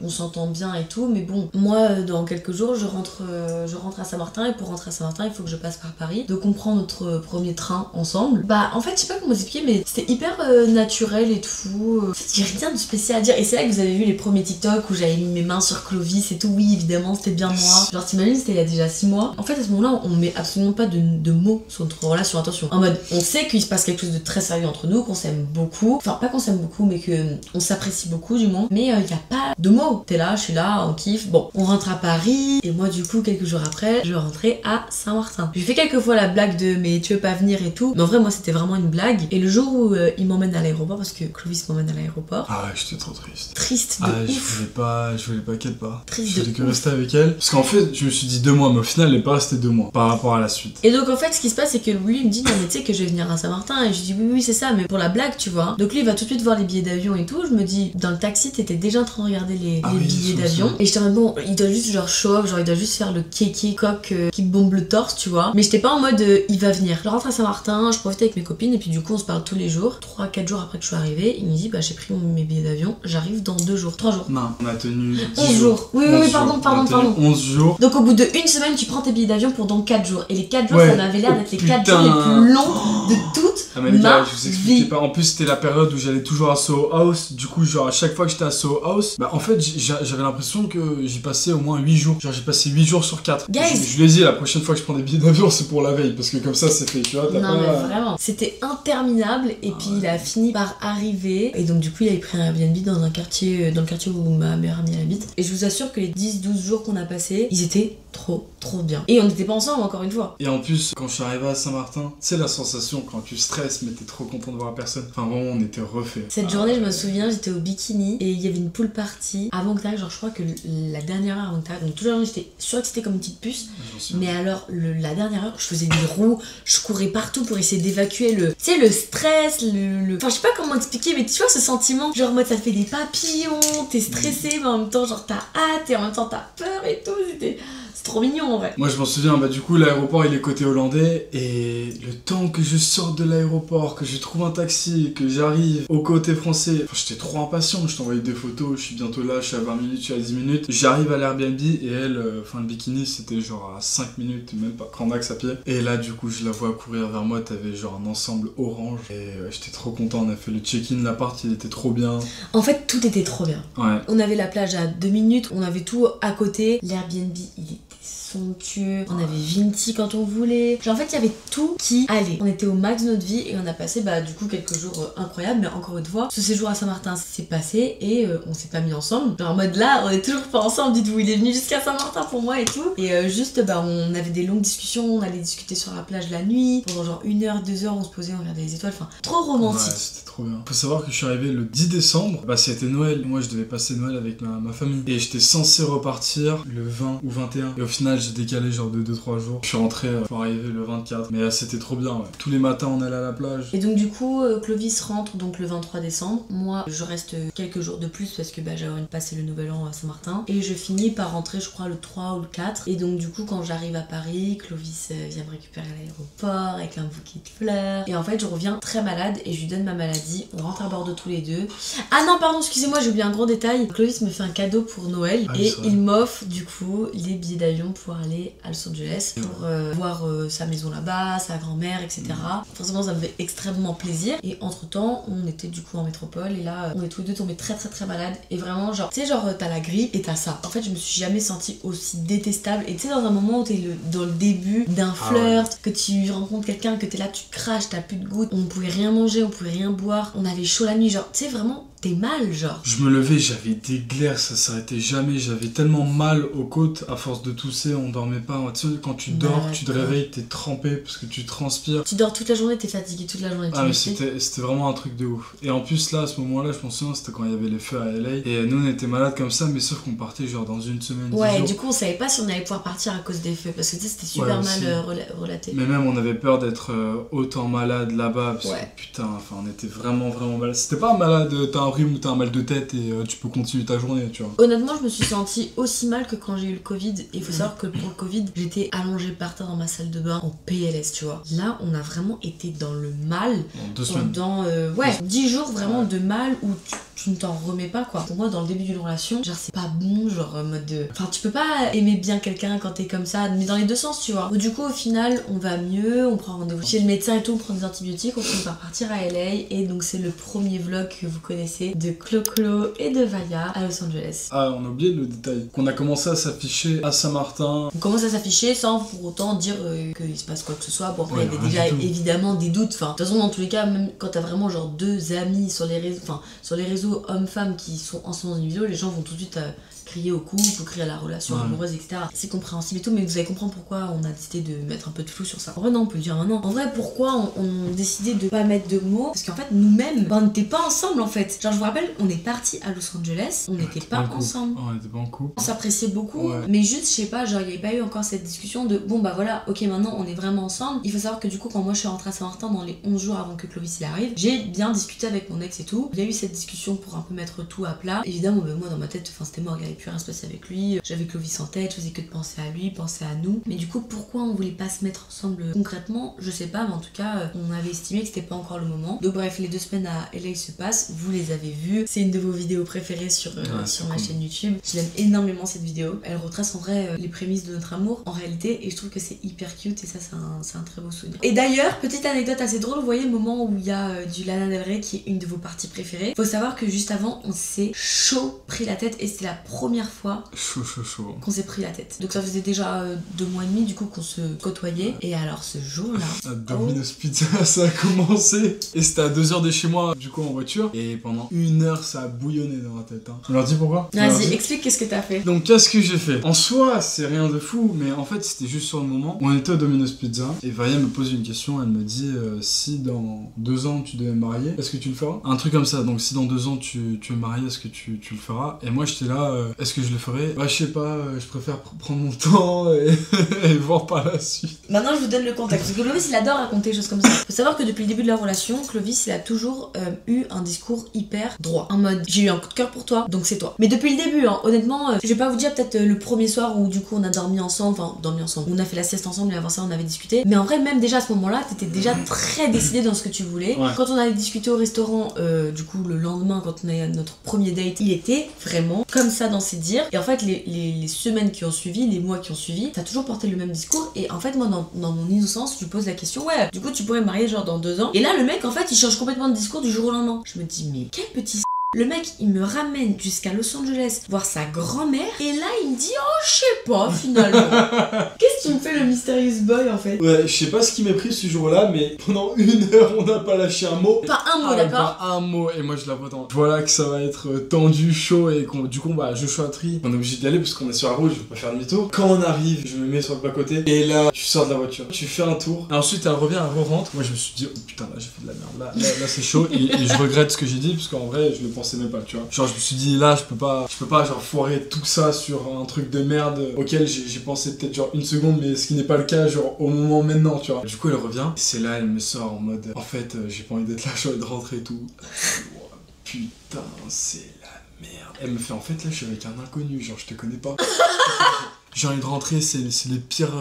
on s'entend bien et tout, mais bon, moi dans quelques jours je rentre à Saint-Martin et pour rentrer à Saint-Martin il faut que je passe par Paris. Donc on prend notre premier train ensemble. Bah en fait je sais pas comment vous expliquer mais c'était hyper naturel et tout. En fait j'ai rien de spécial à dire et c'est là que vous avez vu les premiers TikTok où j'avais mis mes mains sur Clovis et tout. Oui évidemment c'était bien moi. Genre t'imagines c'était il y a déjà 6 mois. En fait à ce moment là on met absolument pas de mots sur notre relation, attention. En mode on sait qu'il se passe quelque chose de très sérieux entre nous, qu'on s'aime beaucoup beaucoup, enfin pas qu'on s'aime beaucoup, mais qu'on s'apprécie beaucoup du moins, mais il y a pas de mots. T'es là, je suis là, on kiffe. Bon, on rentre à Paris, et moi du coup, quelques jours après, je rentrais à Saint-Martin. J'ai fait quelques fois la blague de mais tu veux pas venir et tout, mais en vrai moi c'était vraiment une blague. Et le jour où il m'emmène à l'aéroport, parce que Clovis m'emmène à l'aéroport. Ah ouais, j'étais trop triste. Triste de ouf. Je voulais pas qu'elle parte. Triste je voulais de que ouf. rester avec elle. Parce qu'en fait, je me suis dit 2 mois, mais au final, elle est pas restée 2 mois par rapport à la suite. Et donc en fait ce qui se passe c'est que lui il me dit non mais tu sais que je vais venir à Saint-Martin, et je dis oui c'est ça, mais pour la blague tu vois. Donc lui il va tout de suite voir les billets d'avion et tout. Je me dis dans le taxi t'étais déjà en train de regarder les billets d'avion, et j'étais en mode bon il doit juste genre show off, genre il doit juste faire le kéké coq qui bombe le torse tu vois, mais j'étais pas en mode il va venir. Je rentre à Saint-Martin, je profite avec mes copines, et puis du coup on se parle tous les jours. 3-4 jours après que je suis arrivée, il me dit bah j'ai pris mes billets d'avion, j'arrive dans 2 jours, 3 jours. Non, on a tenu 11 jours. Oui, pardon. 11 jours. Donc au bout de 1 semaine, tu prends tes billets d'avion pour dans 4 jours. Et les 4 jours, Ouais. ça m'avait l'air d'être les 4 Putain. jours les plus longs de toute Ah mais les ma gars, je vous expliquais vie. pas. En plus, c'était la période où j'allais toujours à Soho House. Du coup, genre à chaque fois que j'étais à Soho House, bah en fait, j'avais l'impression que j'y passais au moins 8 jours. Genre j'ai passé 8 jours sur 4. Guys. Je lui ai dit, la prochaine fois que je prends des billets d'avion, c'est pour la veille. Parce que comme ça, c'est fait, tu vois. T'as Non pas... mais vraiment, c'était interminable. Et puis il a fini par arriver. Et donc du coup, il avait pris un Airbnb dans le quartier où ma meilleure amie elle habite. Et je vous assure que les 10-12 jours qu'on a passés, ils étaient trop bien. Et on n'était pas ensemble encore une fois. Et en plus, quand je suis arrivé à Saint-Martin, c'est la sensation quand tu stresses, mais t'es trop content de voir la personne. Enfin, vraiment, on était refait. Cette journée, je me souviens, j'étais au bikini et il y avait une pool party avant que t'arrives. Genre, je crois que la dernière heure avant que t'arrives, donc toute la journée, j'étais surexcitée comme une petite puce. Mais alors, la dernière heure, je faisais des roues, je courais partout pour essayer d'évacuer tu sais, le stress, Enfin, je sais pas comment expliquer, mais tu vois ce sentiment, genre, en mode, ça te fait des papillons, t'es stressé, mais en même temps, genre, t'as hâte et en même temps, t'as peur et tout. C'est trop mignon en vrai. Moi je m'en souviens, bah du coup l'aéroport il est côté hollandais, et le temps que je sorte de l'aéroport, que je trouve un taxi, que j'arrive au côté français, enfin, j'étais trop impatient, je t'envoyais des photos, je suis bientôt là, je suis à 20 minutes, je suis à 10 minutes, j'arrive à l'Airbnb et elle, enfin le bikini c'était genre à 5 minutes, même pas, grand max à pied, et là du coup je la vois courir vers moi, t'avais genre un ensemble orange, et j'étais trop content, on a fait le check-in, l'appart il était trop bien. En fait tout était trop bien. Ouais. On avait la plage à 2 minutes, on avait tout à côté, l'Airbnb il était somptueux, on avait Vinti quand on voulait, genre en fait il y avait tout qui allait. On était au max de notre vie et on a passé bah du coup quelques jours incroyables, mais encore une fois ce séjour à Saint-Martin s'est passé et on s'est pas mis ensemble, genre en mode là on est toujours pas ensemble, dites-vous, il est venu jusqu'à Saint-Martin pour moi et tout, et juste bah on avait des longues discussions, on allait discuter sur la plage la nuit, pendant genre 1 heure, 2 heures on se posait, on regardait les étoiles, enfin trop romantique. Ouais, c'était trop bien. Faut savoir que je suis arrivé le 10 décembre, bah c'était Noël, moi je devais passer Noël avec ma famille, et j'étais censé repartir le 20 ou 21, et au final j'ai décalé genre de 2-3 jours. Je suis rentré pour arriver le 24, mais c'était trop bien, ouais. Tous les matins on allait à la plage. Et donc du coup Clovis rentre donc le 23 décembre, moi je reste quelques jours de plus parce que bah, j'avais passé le nouvel an à Saint-Martin, et je finis par rentrer je crois le 3 ou le 4, et donc du coup quand j'arrive à Paris, Clovis vient me récupérer à l'aéroport avec un bouquet de fleurs, et en fait je reviens très malade et je lui donne ma maladie, on rentre à Bordeaux tous les deux. Ah non pardon, excusez-moi, j'ai oublié un gros détail, Clovis me fait un cadeau pour Noël, et il m'offre du coup les billets d'avion pour aller à Los Angeles pour voir sa maison là-bas, sa grand-mère, etc. Forcément ça me fait extrêmement plaisir, et entre temps on était du coup en métropole, et là on est tous les deux tombés très malades, et vraiment genre tu sais genre t'as la grippe et t'as ça. En fait je me suis jamais sentie aussi détestable, et tu sais dans un moment où t'es dans le début d'un flirt, que tu rencontres quelqu'un, que t'es là, tu craches, t'as plus de gouttes, on pouvait rien manger, on pouvait rien boire, on avait chaud la nuit, genre tu sais vraiment t'es mal genre. Je me levais, j'avais des glaires, ça s'arrêtait jamais, j'avais tellement mal aux côtes, à force de tousser, on dormait pas. Tu sais, quand tu dors, tu te réveilles, t'es trempé parce que tu transpires. Tu dors toute la journée, t'es fatigué toute la journée. Ah mais c'était vraiment un truc de ouf. Et en plus là, à ce moment-là, je m'en souviens, c'était quand il y avait les feux à LA, et nous on était malades comme ça, mais sauf qu'on partait genre dans une semaine, 10 ouais, jours. du coup on savait pas si on allait pouvoir partir à cause des feux, parce que tu sais c'était super mal relaté. Mais même on avait peur d'être autant malade là-bas, parce que putain, enfin on était vraiment malade. C'était pas malade, t'as un rhume ou t'as un mal de tête et tu peux continuer ta journée, tu vois. Honnêtement, je me suis sentie aussi mal que quand j'ai eu le Covid, et il faut savoir que pour le Covid, j'étais allongée par terre dans ma salle de bain en PLS, tu vois. Là, on a vraiment été dans le mal. En 2 semaines. Pendant 10 jours vraiment de mal où tu ne t'en remets pas quoi. Pour moi, dans le début d'une relation, genre c'est pas bon, genre en mode de... Enfin, tu peux pas aimer bien quelqu'un quand t'es comme ça, mais dans les deux sens, tu vois. Du coup, au final, on va mieux, on prend rendez-vous chez le médecin et tout, on prend des antibiotiques, on finit par partir à LA, et donc c'est le premier vlog que vous connaissez de Clo-Clo et de Vaya à Los Angeles. Ah, on a oublié le détail. Qu'on a commencé à s'afficher à Saint-Martin. On commence à s'afficher sans pour autant dire qu'il se passe quoi que ce soit. Bon, après, Ouais, il y avait déjà évidemment des doutes. Enfin, de toute façon, dans tous les cas, même quand t'as vraiment genre deux amis sur les réseaux, enfin, sur les réseaux hommes-femmes qui sont ensemble dans une vidéo, les gens vont tout de suite crier au couple ou crier à la relation amoureuse, etc. C'est compréhensible et tout, mais vous allez comprendre pourquoi on a décidé de mettre un peu de flou sur ça. En vrai, non, on peut le dire maintenant. En vrai, pourquoi on a décidé de pas mettre de mots? Parce qu'en fait, nous-mêmes, on n'était pas ensemble en fait. Genre, je vous rappelle, on est parti à Los Angeles, on n'était pas ensemble. On était pas en couple. On s'appréciait beaucoup, mais juste, je sais pas, genre, il n'y avait pas eu encore cette discussion de bon, bah voilà, ok, maintenant on est vraiment ensemble. Il faut savoir que du coup, quand moi je suis rentrée à Saint-Martin dans les 11 jours avant que Clovis il arrive, j'ai bien discuté avec mon ex et tout. Il y a eu cette discussion pour un peu mettre tout à plat. Évidemment, bah, moi dans ma tête, c'était mort, il n'y avait plus rien à se passer avec lui. J'avais Clovis en tête, je faisais que de penser à lui, penser à nous. Mais du coup, pourquoi on voulait pas se mettre ensemble concrètement, je sais pas, mais en tout cas, on avait estimé que c'était pas encore le moment. Donc bref, les 2 semaines à LA se passent, vous les avez vues. C'est une de vos vidéos préférées sur ma chaîne YouTube. Je l'aime énormément cette vidéo. Elle retrace en vrai les prémices de notre amour en réalité, et je trouve que c'est hyper cute, et ça c'est un très beau souvenir. Et d'ailleurs, petite anecdote assez drôle, vous voyez le moment où il y a du Lana Del Rey qui est une de vos parties préférées. Faut savoir que juste avant, on s'est chaud pris la tête, et c'était la première fois chaud qu'on s'est pris la tête. Donc ça faisait déjà 2 mois et demi du coup qu'on se côtoyait. Et alors ce jour-là, à Domino's Pizza, ça a commencé. Et c'était à 2 heures de chez moi, du coup en voiture. Et pendant 1 heure, ça a bouillonné dans la tête. On leur dit pourquoi? Vas-y, explique qu'est-ce que t'as fait. Donc qu'est-ce que j'ai fait? En soi, c'est rien de fou, mais en fait c'était juste sur le moment. On était au Domino's Pizza et Vaya me pose une question. Elle me dit si dans 2 ans tu devais me marier, est-ce que tu le feras? Un truc comme ça. Donc si dans 2 ans tu veux me marier, est-ce que tu le feras? Et moi j'étais là, est-ce que je le ferai? Bah je sais pas, je préfère prendre mon temps et voir par la suite. Maintenant je vous donne le contexte. Parce que Clovis il adore raconter des choses comme ça. Faut savoir que depuis le début de la relation, Clovis il a toujours eu un discours hyper droit. En mode j'ai eu un coup de cœur pour toi, donc c'est toi. Mais depuis le début, hein, honnêtement, je vais pas vous dire peut-être le premier soir où du coup on a dormi ensemble, on a fait la sieste ensemble et avant ça on avait discuté. Mais en vrai, même déjà à ce moment-là, t'étais déjà très décidé dans ce que tu voulais. Ouais. Quand on allait discuter au restaurant, du coup le lendemain, quand on a eu notre premier date, il était vraiment comme ça dans ses dires. Et en fait, les semaines qui ont suivi, les mois qui ont suivi, t'as toujours porté le même discours. Et en fait, moi dans mon innocence, je lui pose la question, ouais, du coup tu pourrais me marier genre dans 2 ans. Et là, le mec en fait, il change complètement de discours du jour au lendemain. Je me dis, mais quel petit le mec, il me ramène jusqu'à Los Angeles voir sa grand-mère, et là, il me dit, oh, je sais pas, finalement. Qu'est-ce qui me fait le mysterious boy, en fait? Ouais, je sais pas ce qui m'est pris ce jour-là, mais pendant 1 heure, on n'a pas lâché un mot. Pas un mot, d'accord? Pas un mot, et moi, je la vois dans... Voilà que ça va être tendu, chaud, et du coup, bah, Joshua Tree, on est obligé d'y aller, parce qu'on est sur la route, je vais pas faire demi-tour. Quand on arrive, je me mets sur le bas-côté, et là, tu sors de la voiture, tu fais un tour, et ensuite, elle revient, elle re-rentre. Moi, je me suis dit, oh putain, là, j'ai fait de la merde, là c'est chaud, et je regrette ce que j'ai dit, parce qu'en vrai, je le pensais même pas, tu vois. Genre, je me suis dit, là, je peux pas genre foirer tout ça sur un truc de merde auquel j'ai pensé peut-être genre 1 seconde, mais ce qui n'est pas le cas, genre au moment maintenant, tu vois. Du coup, elle revient, et c'est là, elle me sort en mode, en fait, j'ai pas envie d'être là, j'ai envie de rentrer et tout. Oh, putain, c'est la merde. Elle me fait, en fait, là, je suis avec un inconnu, genre, je te connais pas. J'ai envie de rentrer, c'est les pires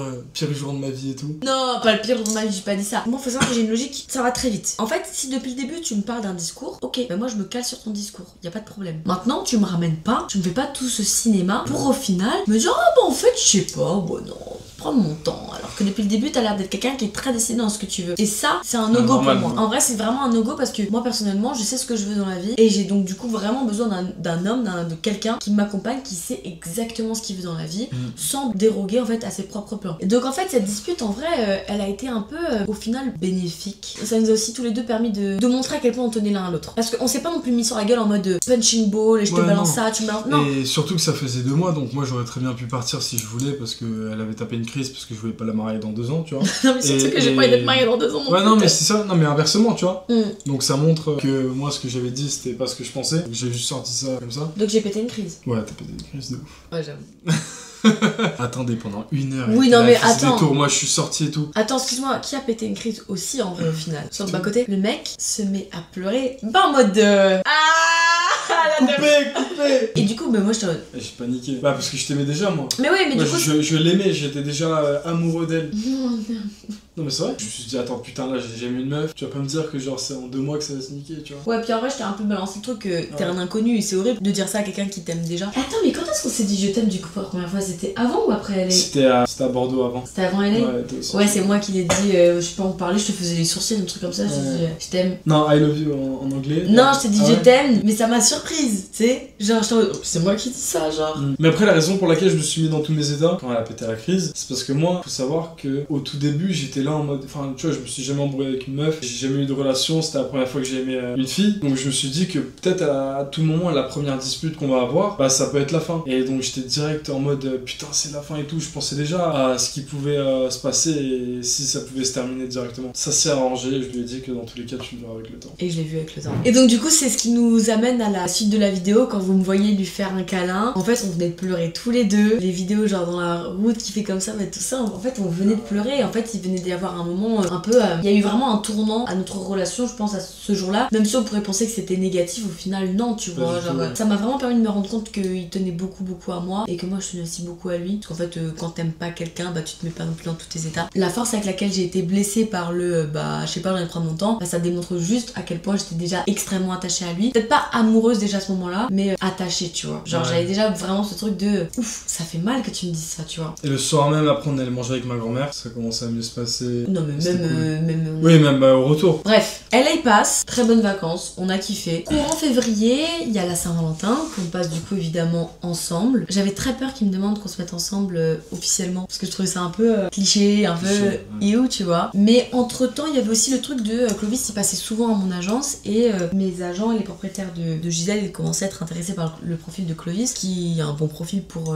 jours de ma vie et tout. Non, pas le pire jour de ma vie, j'ai pas dit ça. Moi, faut savoir que j'ai une logique, ça va très vite. En fait, si depuis le début tu me parles d'un discours, ok, bah moi je me cale sur ton discours, y a pas de problème. Maintenant, tu me ramènes pas, tu me fais pas tout ce cinéma pour au final me dire, oh bah en fait, je sais pas, bon non. Prendre mon temps, alors que depuis le début t'as l'air d'être quelqu'un qui est très décidé dans ce que tu veux, et ça c'est un no-go pour moi. En vrai c'est vraiment un no-go, parce que moi personnellement je sais ce que je veux dans la vie, et j'ai donc du coup vraiment besoin d'un homme, de quelqu'un qui m'accompagne, qui sait exactement ce qu'il veut dans la vie, sans déroguer en fait à ses propres plans. Et donc en fait cette dispute en vrai elle a été un peu au final bénéfique. Ça nous a aussi tous les deux permis de montrer à quel point on tenait l'un à l'autre, parce qu'on s'est pas non plus mis sur la gueule en mode punching ball et je te balance ça, tu me balances, non. Et surtout que ça faisait 2 mois, donc moi j'aurais très bien pu partir si je voulais, parce qu'elle avait tapé une crise, parce que je voulais pas la marier dans 2 ans, tu vois. Non mais surtout que j'ai pas envie d'être mariée dans 2 ans. Ouais non mais c'est ça, non mais inversement, tu vois. Donc ça montre que moi ce que j'avais dit c'était pas ce que je pensais, donc j'ai juste sorti ça comme ça. Donc j'ai pété une crise. Ouais, t'as pété une crise de ouf. Ouais, j'avoue. Attendez, pendant 1 heure. Oui, non mais attends. Tours. Moi je suis sorti et tout. Attends, excuse-moi, qui a pété une crise aussi en vrai au final? Sur le bas-côté, le mec se met à pleurer, pas en mode de... Coupé. Et du coup, bah moi je te... J'ai paniqué. Bah parce que je t'aimais déjà moi. Mais oui, mais moi, du coup... Je l'aimais, j'étais déjà amoureux d'elle. Non mais c'est vrai, je me suis dit attends putain là j'ai jamais eu une meuf, tu vas pas me dire que genre c'est en 2 mois que ça va se niquer, tu vois. Ouais, puis en vrai, j'étais un peu balancé le truc que t'es un inconnu et c'est horrible de dire ça à quelqu'un qui t'aime déjà. Attends, mais quand est-ce qu'on s'est dit je t'aime du coup pour la première fois? C'était avant ou après LA? C'était à Bordeaux avant. C'était avant LA? Ouais, c'est moi qui l'ai dit, je sais pas en parler, je te faisais les sourcils, un truc comme ça, je te dis je t'aime. Non, I love you en anglais. Non, je t'ai dit je t'aime, mais ça m'a surprise, tu sais. Genre, c'est moi qui dis ça, genre. Mais après, la raison pour laquelle je me suis mis dans tous mes états quand elle a pété la crise, c'est parce que moi, faut savoir que au tout début, j'étais là en mode. Enfin, tu vois, je me suis jamais embrouillé avec une meuf, j'ai jamais eu de relation, c'était la première fois que j'ai aimé une fille. Donc je me suis dit que peut-être à tout moment, la première dispute qu'on va avoir, bah ça peut être la fin. Et donc j'étais direct en mode putain, c'est la fin et tout. Je pensais déjà à ce qui pouvait se passer et si ça pouvait se terminer directement. Ça s'est arrangé, je lui ai dit que dans tous les cas, tu le verras avec le temps. Et je l'ai vu avec le temps. Et donc du coup, c'est ce qui nous amène à la suite de la vidéo. Quand vous me voyez lui faire un câlin, en fait, on venait de pleurer tous les deux. Les vidéos genre dans la route qui fait comme ça, mais tout ça, en fait, on venait de pleurer. En fait, il venait d'y avoir un moment un peu... il y a eu vraiment un tournant à notre relation, je pense, à ce jour-là. Même si on pourrait penser que c'était négatif, au final, non, tu vois. Genre, ça m'a vraiment permis de me rendre compte qu'il tenait beaucoup à moi et que moi, je tenais aussi beaucoup à lui. Parce qu'en fait, quand t'aimes pas quelqu'un, bah tu te mets pas non plus dans tous tes états. La force avec laquelle j'ai été blessée par le je sais pas, j'en ai prendre mon temps, bah, ça démontre juste à quel point j'étais déjà extrêmement attachée à lui. Peut-être pas amoureuse déjà à ce moment-là, mais attachée, tu vois. Genre, j'avais déjà vraiment ce truc de ouf, ça fait mal que tu me dises ça, tu vois. Et le soir même, après, on allait manger avec ma grand-mère, ça commençait à mieux se passer. Non, mais même oui, même au retour. Bref, LA passe, très bonnes vacances, on a kiffé. Courant février, il y a la Saint-Valentin, qu'on passe du coup évidemment ensemble. J'avais très peur qu'il me demande qu'on se mette ensemble officiellement, parce que je trouvais ça un peu cliché, un peu iou, tu vois. Mais entre temps, il y avait aussi le truc de Clovis, il passait souvent à mon agence et mes agents et les propriétaires de Gisèle, ils commençaient à être intéressés par le profil de Clovis, qui a un bon profil pour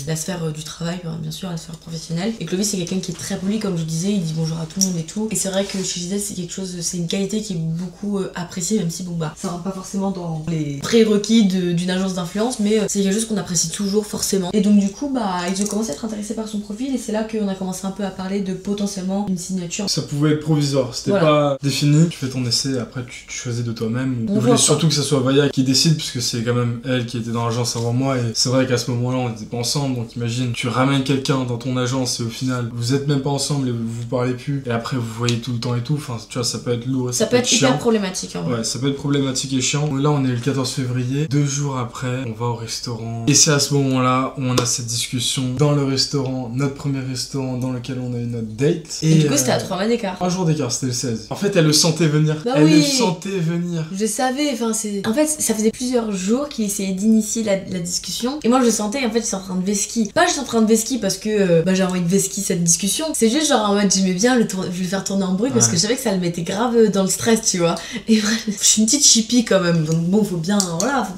la sphère du travail, bien sûr, la sphère professionnelle. Et Clovis, c'est quelqu'un qui est très poli, comme je disais, il dit bonjour à tout le monde et tout. Et c'est vrai que chez Gisèle, c'est quelque chose, c'est une qualité qui est beaucoup appréciée, même si bon bah ça rentre pas forcément dans les prérequis d'une agence d'influence, mais c'est quelque chose qu'on apprécie toujours forcément. Et donc du coup, bah ils ont commencé à être intéressés par son profil et c'est là qu'on a commencé un peu à parler de potentiellement une signature. Ça pouvait être provisoire, c'était pas défini. Tu fais ton essai, après tu choisis de toi-même. On voulait surtout que ça soit Vaya qui décide, puisque c'est quand même elle qui était dans l'agence avant moi. Et c'est vrai qu'à ce moment-là, on n'était pas ensemble. Donc imagine, tu ramènes quelqu'un dans ton agence et au final, vous êtes même pas ensemble et vous vous parlez plus. Et après, vous voyez tout le temps et tout. Enfin, tu vois, ça peut être lourd. Ça peut être hyper problématique en vrai. Ouais, ça peut être problématique et chiant. Là, on est le 14 février. 2 jours après, on va au restaurant. Et c'est à ce moment-là où on a cette discussion dans le restaurant, notre premier restaurant dans lequel on a eu notre date. Et du coup, c'était à 3 mois d'écart. 3 jours d'écart, c'était le 16. En fait, elle le sentait venir. Bah elle le sentait venir. Je savais, enfin c'est... En fait, ça faisait plusieurs jours qu'il essayait d'initier la discussion. Et moi, je le sentais, en fait, j'étais en train de vesquille. Pas juste en train de vesquille parce que j'ai envie de vesquille cette discussion. C'est juste genre en mode, j'aimais bien je vais le faire tourner en bruit parce que je savais que ça le mettait grave dans le stress, tu vois. Et bref, je suis une petite chippie quand même. Donc bon, faut bien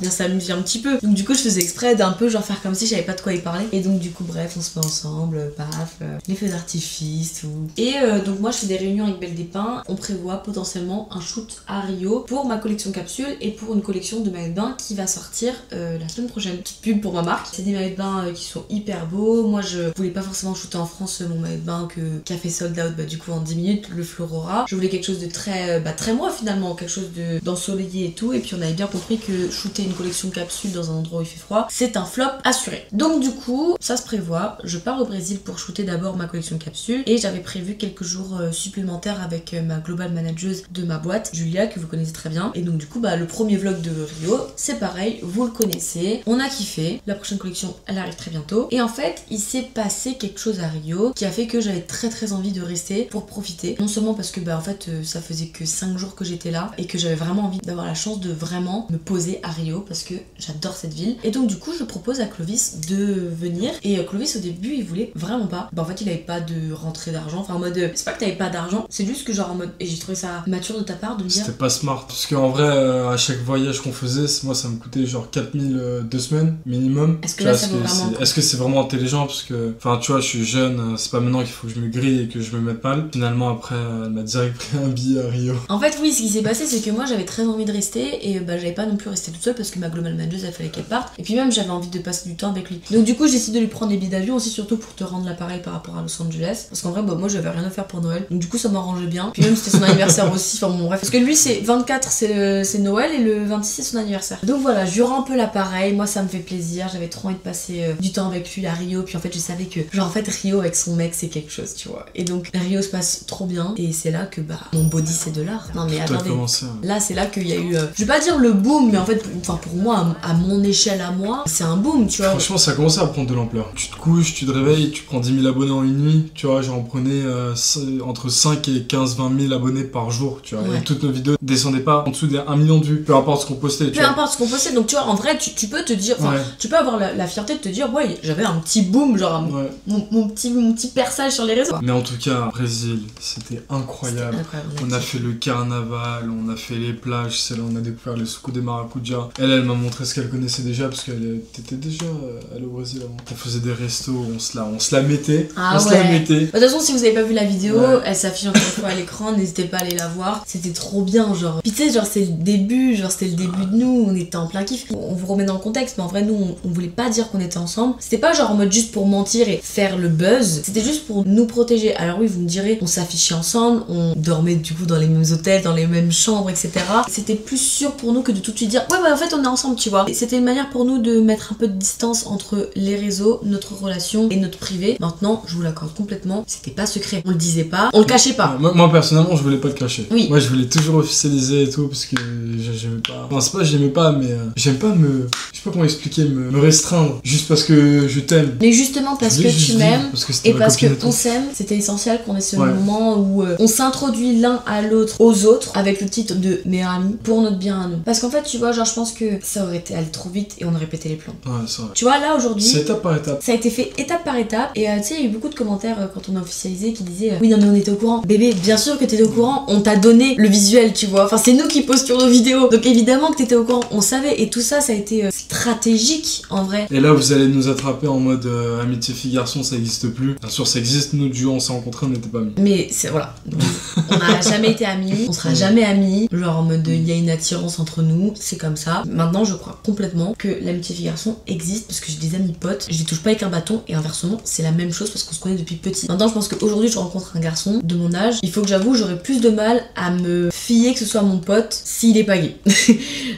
s'amuser un petit peu. Donc du coup, je faisais exprès d'un peu genre faire comme si je savais pas de quoi y parler. Et donc du coup, bref, on se met ensemble, paf, les feux d'artifice, tout. Et donc moi, je fais des réunions avec Belle des Pins. On prévoit potentiellement un shoot à Rio pour ma collection capsule et pour une collection de maillots de bain qui va sortir la semaine prochaine. Petite pub pour ma marque. C'est des maillots de bain qui sont hyper beaux. Moi, je voulais pas forcément shooter en France mon maillot de bain qui a fait sold out du coup en 10 minutes, le Florora. Je voulais quelque chose de très moi finalement, quelque chose d'ensoleillé et tout. Et puis on avait bien compris que shooter une collection capsule dans un endroit où il fait froid, c'est un flop assuré. Donc du coup, ça se prévoit. Je pars au Brésil pour shooter d'abord ma collection capsule et j'avais prévu quelques jours supplémentaires avec ma global manageuse de ma boîte, Julia, que vous connaissez très bien. Et donc du coup, le premier vlog de Rio, c'est pareil, vous le connaissez. On a kiffé. La prochaine collection, elle arrive très bientôt. Et en fait, il s'est passé quelque chose à Rio qui a fait que j'avais très envie de rester pour profiter. Non seulement parce que en fait, ça faisait que 5 jours que j'étais là et que j'avais vraiment envie d'avoir la chance de vraiment me poser à Rio parce que j'adore cette ville. Et donc du coup, je propose à Clovis de venir. Et Clovis au début, il voulait vraiment pas. En fait, il avait pas de rentrée d'argent. Enfin en mode, c'est pas que t'avais pas d'argent, c'est juste que genre en mode, et j'ai trouvé ça mature de ta part de me dire. C'était pas smart. Parce qu'en vrai, à chaque voyage qu'on faisait, moi ça me coûtait genre 4000 2 semaines minimum. Est-ce que là, ça vaut vraiment... Est-ce que c'est vraiment intelligent? Parce que, enfin tu vois, je suis jeune, c'est pas maintenant qu'il faut que je me grille et que je me mette mal. Finalement après, elle m'a direct pris un billet à Rio. En fait oui, ce qui s'est passé c'est que moi j'avais très envie de rester et j'avais pas non plus resté toute seule parce que ma global manager elle fallait qu'elle parte. Et puis même j'avais envie de passer du temps avec lui. Donc du coup j'ai décidé de lui prendre les billets d'avion aussi, surtout pour te rendre l'appareil par rapport à Los Angeles. Parce qu'en vrai moi j'avais rien à faire pour Noël. Donc du coup ça m'arrangeait bien. Puis même c'était son anniversaire aussi, enfin bon bref. Parce que lui c'est 24 c'est Noël et le 26 c'est son anniversaire. Donc voilà, je lui rends un peu l'appareil, moi ça me fait plaisir, j'avais trop envie de passer du temps avec lui à Rio. Puis en fait je savais que genre en fait Rio avec son mec c'est quelque chose, tu vois. Et donc donc Rio se passe trop bien et c'est là que bah mon body c'est de l'art. Non mais Tout a attendez, commencé. là c'est là qu'il y a eu, je vais pas dire le boom, mais en fait, enfin pour moi, à mon échelle à moi, c'est un boom, tu vois. Franchement, ça a commencé à prendre de l'ampleur. Tu te couches, tu te réveilles, tu prends 10 000 abonnés en une nuit. Tu vois, j'en prenais entre 5 et 15-20 000 abonnés par jour. Tu vois, Ouais. et toutes nos vidéos descendaient pas en dessous des 1 million de vues, peu importe ce qu'on postait. Peu importe ce qu'on possède, donc tu vois, en vrai, tu peux te dire, enfin, Ouais. tu peux avoir la fierté de te dire, ouais, j'avais un petit boom, genre Ouais. mon petit perçage sur les réseaux. Mais en tout cas, Brésil, c'était incroyable. C'était incroyable. On a fait le carnaval, on a fait les plages, c'est là où on a découvert les sucos de maracuja. Elle m'a montré ce qu'elle connaissait déjà parce qu'elle était déjà allée au Brésil avant. On faisait des restos, on se la mettait. Ah on se la ouais. mettait. De toute façon, si vous avez pas vu la vidéo, Ouais. elle s'affiche encore une fois à l'écran, n'hésitez pas à aller la voir. C'était trop bien, genre. Puis tu sais, genre, c'est le début, genre, c'était le début de nous, on était en plein kiff. On vous remet dans le contexte, mais en vrai, nous, on voulait pas dire qu'on était ensemble. C'était pas genre en mode juste pour mentir et faire le buzz, c'était juste pour nous protéger. Alors oui, vous me direz, on s'affichait ensemble, on dormait du coup dans les mêmes hôtels, dans les mêmes chambres, etc. C'était plus sûr pour nous que de tout de suite dire, ouais, en fait, on est ensemble, tu vois. Et c'était une manière pour nous de mettre un peu de distance entre les réseaux, notre relation et notre privé. Maintenant, je vous l'accorde complètement, c'était pas secret. On le disait pas, on le cachait pas. Ouais, moi personnellement, je voulais pas le cacher. Oui. Moi, je voulais toujours officialiser et tout parce que j'aimais pas. Enfin, c'est pas que j'aimais pas, mais j'aime pas me. Je sais pas comment expliquer, me restreindre juste parce que je t'aime. Mais justement parce Je voulais que juste tu vivre, m'aimes parce que c'était et ma parce copine et qu'on tout. s'aime, c'était essentiel qu'on ait ce Ouais. moment où on s'introduit l'un à l'autre, aux autres, avec le titre de meilleur ami, pour notre bien à nous. Parce qu'en fait, tu vois, genre, je pense que ça aurait été allé trop vite et on aurait pété les plombs. Ouais, c'est vrai. Tu vois, là aujourd'hui, C'est étape par étape. ça a été fait étape par étape et tu sais, il y a eu beaucoup de commentaires quand on a officialisé qui disaient oui, non, mais on était au courant. Bébé, bien sûr que t'étais au courant, on t'a donné le visuel, tu vois. Enfin, c'est nous qui postions nos vidéos. Donc évidemment que t'étais au courant, on savait. Et tout ça, ça a été stratégique en vrai. Et là, vous allez nous attraper en mode amitié fille-garçon, ça existe plus. Bien sûr, ça existe. Nous, du jour où on s'est rencontrés, on n'était pas amis. Mais c'est voilà. On n'a jamais été amis, on sera jamais amis. Genre en mode il y a une attirance entre nous, c'est comme ça. Maintenant, je crois complètement que l'amitié fille-garçon existe parce que j'ai des amis potes, je les touche pas avec un bâton et inversement, c'est la même chose parce qu'on se connaît depuis petit. Maintenant, je pense qu'aujourd'hui, je rencontre un garçon de mon âge, il faut que j'avoue, j'aurais plus de mal à me fier que ce soit mon pote s'il est pas gay.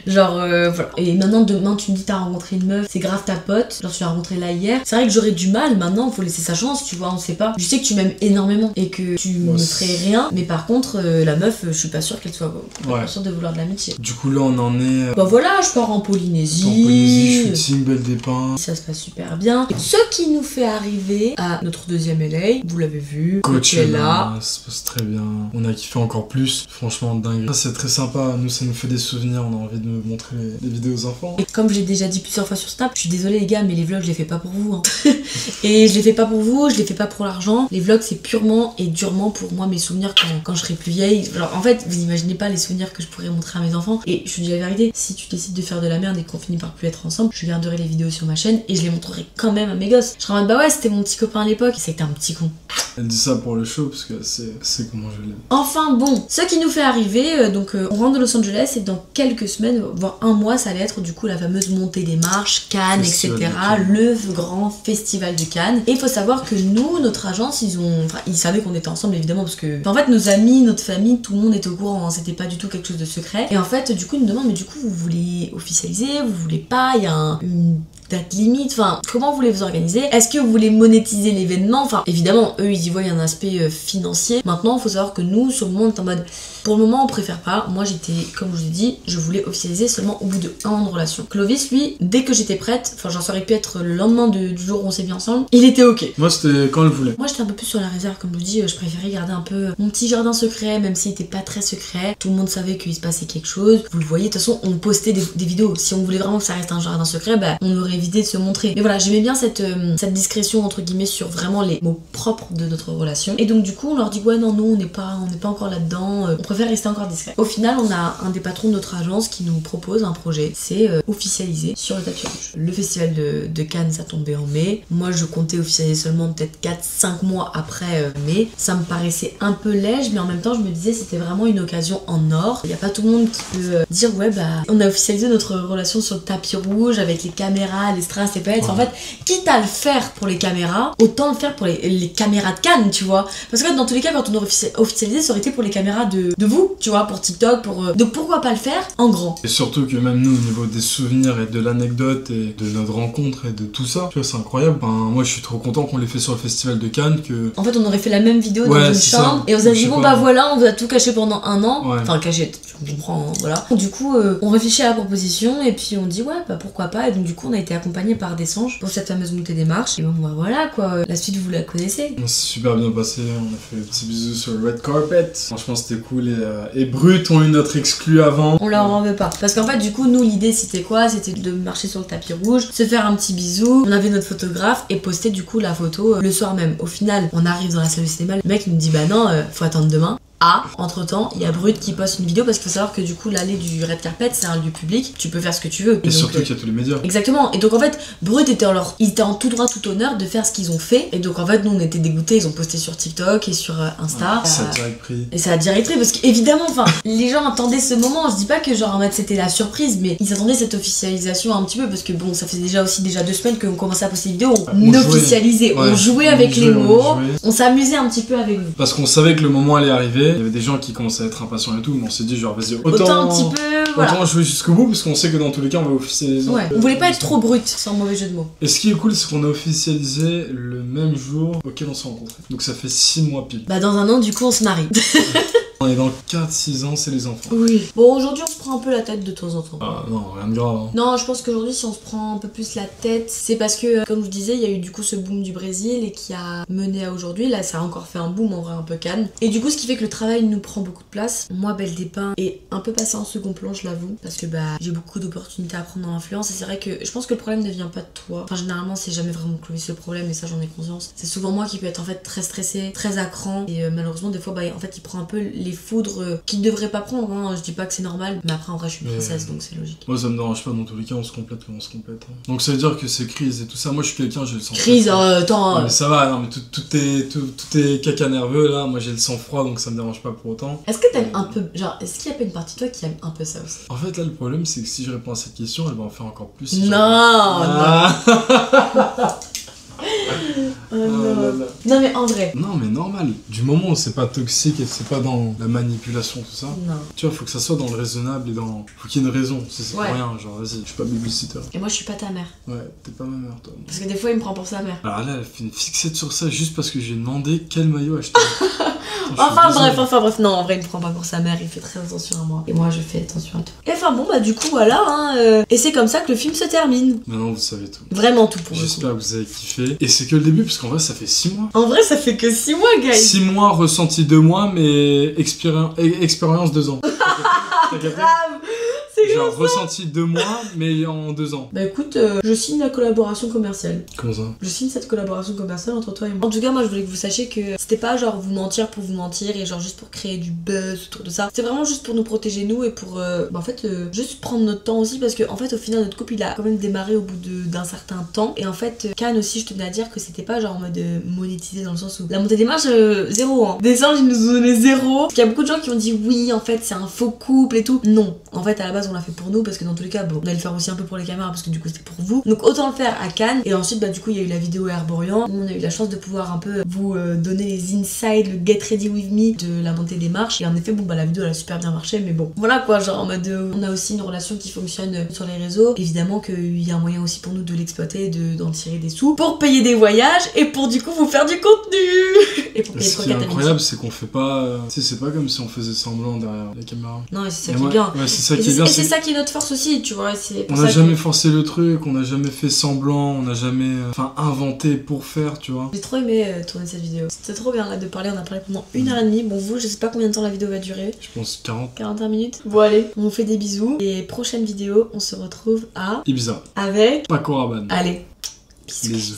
Genre voilà. Et maintenant, demain, tu me dis t'as rencontré une meuf, c'est grave ta pote, genre tu l'as rencontrée là hier. C'est vrai que j'aurais du mal, maintenant, faut laisser sa chance, tu vois, on sait pas. Je sais que tu m'aimes énormément et que tu me ferais rien, mais par contre, la meuf, je suis pas sûre qu'elle soit pas sûre de vouloir de l'amitié. Du coup, là, on en est. Bah voilà, je pars en Polynésie. En Polynésie, shooting, belle des pins. Ça se passe super bien. Ce qui nous fait arriver à notre deuxième LA, vous l'avez vu, Coachella, ça se passe très bien. On a kiffé encore plus, franchement dingue. Ça c'est très sympa, nous ça nous fait des souvenirs, on a envie de montrer les vidéos aux enfants. Et comme je l'ai déjà dit plusieurs fois sur Snap, je suis désolée les gars, mais les vlogs je les fais pas pour vous. Hein. Et je les fais pas pour vous, je les fais pas pour l'argent. Les vlogs c'est purement et durement pour moi mes souvenirs quand je serai plus vieille. Genre en fait, vous imaginez pas les souvenirs que je pourrais montrer à mes enfants. Et je vous dis la vérité, si tu décides de faire de la merde et qu'on finit par plus être ensemble, je garderai les vidéos sur ma chaîne et je les montrerai quand même à mes gosses. Je serai en mode bah ouais, c'était mon petit copain à l'époque, c'était un petit con. Elle dit ça pour le show parce que c'est comment je l'aime. Enfin bon, ce qui nous fait arriver, on rentre de Los Angeles et dans quelques semaines, voire un mois, ça allait être du coup la fameuse montée des marches, Cannes, Festival etc. de Cannes. Le grand festival de Cannes. Et il faut savoir que nous, notre agence, ils savaient qu'on était ensemble évidemment parce que, en fait, nos amis, notre famille, tout le monde était au courant, hein, c'était pas du tout quelque chose de secret. Et en fait, du coup, ils nous demandent, mais du coup, vous voulez officialiser, vous voulez pas, il y a une date limite, enfin, comment vous voulez vous organiser? Est-ce que vous voulez monétiser l'événement? Enfin, évidemment, eux, ils y voient un aspect financier. Maintenant, il faut savoir que nous, sur le moment, on est en mode, pour le moment, on préfère pas. Moi, j'étais, comme je vous ai dit, je voulais officialiser seulement au bout de 1 an de relation. Clovis, lui, dès que j'étais prête, enfin, j'en saurais pu être le lendemain du jour où on s'est mis ensemble, il était ok. Moi c'était quand elle voulait. Moi, j'étais un peu plus sur la réserve, comme je vous dis, je préférais garder un peu mon petit jardin secret, même s'il était pas très secret. Tout le monde savait qu'il se passait quelque chose. Vous le voyez, de toute façon, on postait des vidéos. Si on voulait vraiment que ça reste un jardin secret, bah, on aurait évité de se montrer. Mais voilà, j'aimais bien cette discrétion, entre guillemets, sur vraiment les mots propres de notre relation. Et donc, du coup, on leur dit, ouais, non, on n'est pas encore là-dedans, on préfère rester encore discret. Au final, on a un des patrons de notre agence qui nous propose un projet, c'est officialiser sur le tapis rouge. Le festival de Cannes, ça tombait en mai. Moi, je comptais officialiser seulement peut-être 4-5 mois après mai. Ça me paraissait un peu léger, mais en même temps, je me disais c'était vraiment une occasion en or. Il n'y a pas tout le monde qui peut dire, ouais, bah, on a officialisé notre relation sur le tapis rouge avec les caméras, les strass, les paillettes. En fait, quitte à le faire pour les caméras, autant le faire pour les caméras de Cannes, tu vois. Parce que dans tous les cas, quand on aurait officialisé, ça aurait été pour les caméras de de vous, tu vois, pour TikTok, pour... Donc pourquoi pas le faire en grand? Et surtout que même nous, au niveau des souvenirs et de l'anecdote et de notre rencontre et de tout ça, tu vois, c'est incroyable. Enfin, moi, je suis trop content qu'on l'ait fait sur le festival de Cannes que... En fait, on aurait fait la même vidéo dans Ouais, une c'est chambre, ça. et on s'est dit, Je sais bon pas. bah voilà, on vous a tout caché pendant un an. Ouais. Enfin, caché, tu comprends, hein, voilà. Du coup, on réfléchit à la proposition, et puis on dit, ouais, bah pourquoi pas. Et donc du coup, on a été accompagné par des singes pour cette fameuse montée des marches. Et bon, bah voilà, quoi. La suite, vous la connaissez. On s'est super bien passé, on a fait des petits bisous sur le red carpet. Franchement, c'était cool et Brut ont eu notre exclu avant. On leur en veut pas. Parce qu'en fait, du coup, nous, l'idée, c'était quoi? C'était de marcher sur le tapis rouge, se faire un petit bisou. On avait notre photographe et poster, du coup, la photo le soir même. Au final, on arrive dans la salle de cinéma. Le mec nous dit, bah non, faut attendre demain. Ah, entre temps, il y a Brut qui poste une vidéo parce qu'il faut savoir que du coup, l'allée du red carpet, c'est un lieu public. Tu peux faire ce que tu veux. Et donc, surtout qu'il y a tous les médias. Exactement. Et donc en fait, Brut était en tout droit, tout honneur de faire ce qu'ils ont fait. Et donc en fait, nous, on était dégoûtés. Ils ont posté sur TikTok et sur Insta. Ça a direct pris. Et ça a direct pris parce qu'évidemment, enfin, les gens attendaient ce moment. Je dis pas que genre en mode c'était la surprise, mais ils attendaient cette officialisation un petit peu parce que bon, ça faisait déjà 2 semaines qu'on commençait à poster des vidéos. On officialisait, Ouais, on jouait avec les on mots, jouait. on s'amusait un petit peu avec vous. Parce qu'on savait que le moment allait arriver. Il y avait des gens qui commençaient à être impatients et tout, mais on s'est dit genre vas-y, Autant un petit peu, voilà. Autant jouer jusqu'au bout parce qu'on sait que dans tous les cas on va officialiser. Ouais, on voulait pas être trop brut, sans mauvais jeu de mots. Et ce qui est cool, c'est qu'on a officialisé le même jour auquel on s'est rencontrés. Donc ça fait 6 mois pile. Bah dans un an, du coup, on se marie. On est dans 4-6 ans, c'est les enfants. Oui. Bon, aujourd'hui, on se prend un peu la tête de temps en temps. Ah non, rien de grave. Hein. Non, je pense qu'aujourd'hui, si on se prend un peu plus la tête, c'est parce que, comme je vous disais, il y a eu du coup ce boom du Brésil et qui a mené à aujourd'hui. Là, ça a encore fait un boom en vrai un peu calme. Et du coup, ce qui fait que le travail nous prend beaucoup de place. Moi, Belle des Pins est un peu passée en second plan, je l'avoue, parce que bah j'ai beaucoup d'opportunités à prendre dans l'influence. Et c'est vrai que je pense que le problème ne vient pas de toi. Enfin, généralement, c'est jamais vraiment Chloé le problème, et ça, j'en ai conscience. C'est souvent moi qui peux être en fait très stressée, très à cran. Et malheureusement, des fois, bah en fait, il prend un peu les foudres qu'il devrait pas prendre. Hein. Je dis pas que c'est normal, mais après, en vrai, je suis une princesse, donc c'est logique. Moi, ça me dérange pas, dans tous les cas, on se complète. Hein. Donc ça veut dire que c'est crise et tout ça. Moi, je suis quelqu'un, j'ai le sang. Crise, attends. Ouais, mais ça va, non, mais tout est caca nerveux là. Moi, j'ai le sang froid, donc ça me dérange pas pour autant. Est-ce que t'aimes un peu, genre, est-ce qu'il y a pas une partie de toi qui aime un peu ça aussi? En fait, là, le problème, c'est que si je réponds à cette question, elle va en faire encore plus. Si Non, non. Non mais en vrai. Non, mais normal. Du moment où c'est pas toxique et c'est pas dans la manipulation, tout ça. Non. Tu vois, faut que ça soit dans le raisonnable et dans. Faut qu'il y ait une raison. C'est Ouais. pour rien, genre, vas-y, je suis pas babysitter. Et moi je suis pas ta mère. Ouais, t'es pas ma mère, toi. Parce que des fois il me prend pour sa mère. Alors là, elle fait une fixette sur ça juste parce que j'ai demandé quel maillot acheter. Attends, Enfin bref, non, en vrai il me prend pas pour sa mère, il fait très attention à moi. Et moi je fais attention à toi. Et enfin bon bah du coup voilà, hein, et c'est comme ça que le film se termine. Maintenant, vous savez tout. Vraiment tout pour le coup. J'espère que vous avez kiffé. Et c'est que le début, parce qu'en vrai, ça fait 6 mois. En vrai ça fait que 6 mois guys. 6 mois, ressenti 2 mois, mais expérience 2 ans. T'as capté? C'est Genre grave ça. ressenti 2 mois, mais en 2 ans. Bah écoute, je signe la collaboration commerciale. Comment ça? Je signe cette collaboration commerciale entre toi et moi. En tout cas, moi je voulais que vous sachiez que c'était pas genre vous mentir pour vous mentir et genre juste pour créer du buzz autour de ça. C'est vraiment juste pour nous protéger nous et pour juste prendre notre temps aussi parce que en fait au final notre couple il a quand même démarré au bout d'un certain temps et en fait Cannes aussi je tenais à dire que c'était pas genre en mode monétisé dans le sens où la montée des marches 0 hein. Des singes ils nous ont donné 0. Parce qu'il y a beaucoup de gens qui ont dit oui en fait c'est un faux couple et tout. Non, en fait à la base on l'a fait pour nous parce que dans tous les cas bon on allait le faire aussi un peu pour les caméras parce que du coup c'était pour vous. Donc autant le faire à Cannes et ensuite bah du coup il y a eu la vidéo Herborian. On a eu la chance de pouvoir un peu vous donner les insides, le get ready with me de la montée des marches et en effet bon bah la vidéo elle a super bien marché mais bon voilà quoi genre en mode on a aussi une relation qui fonctionne sur les réseaux. Évidemment qu'il y a un moyen aussi pour nous de l'exploiter, d'en tirer des sous pour payer des voyages et pour du coup vous faire du contenu et pour payer Ce qui est incroyable c'est qu'on fait pas tu sais c'est pas comme si on faisait semblant derrière la caméra. Non et c'est ça qui est bien. Ouais, c'est ça qui est bien. Et c'est ça qui est notre force aussi tu vois. On n'a jamais forcé le truc, on n'a jamais fait semblant, on n'a jamais inventé pour faire tu vois. J'ai trop aimé tourner cette vidéo. C'était trop bien là de parler, on a parlé pendant 1h30. Bon vous je sais pas combien de temps la vidéo va durer. Je pense 41 minutes. Bon allez, on vous fait des bisous et prochaine vidéo on se retrouve à Ibiza avec Paco Rabanne. allez Bisous.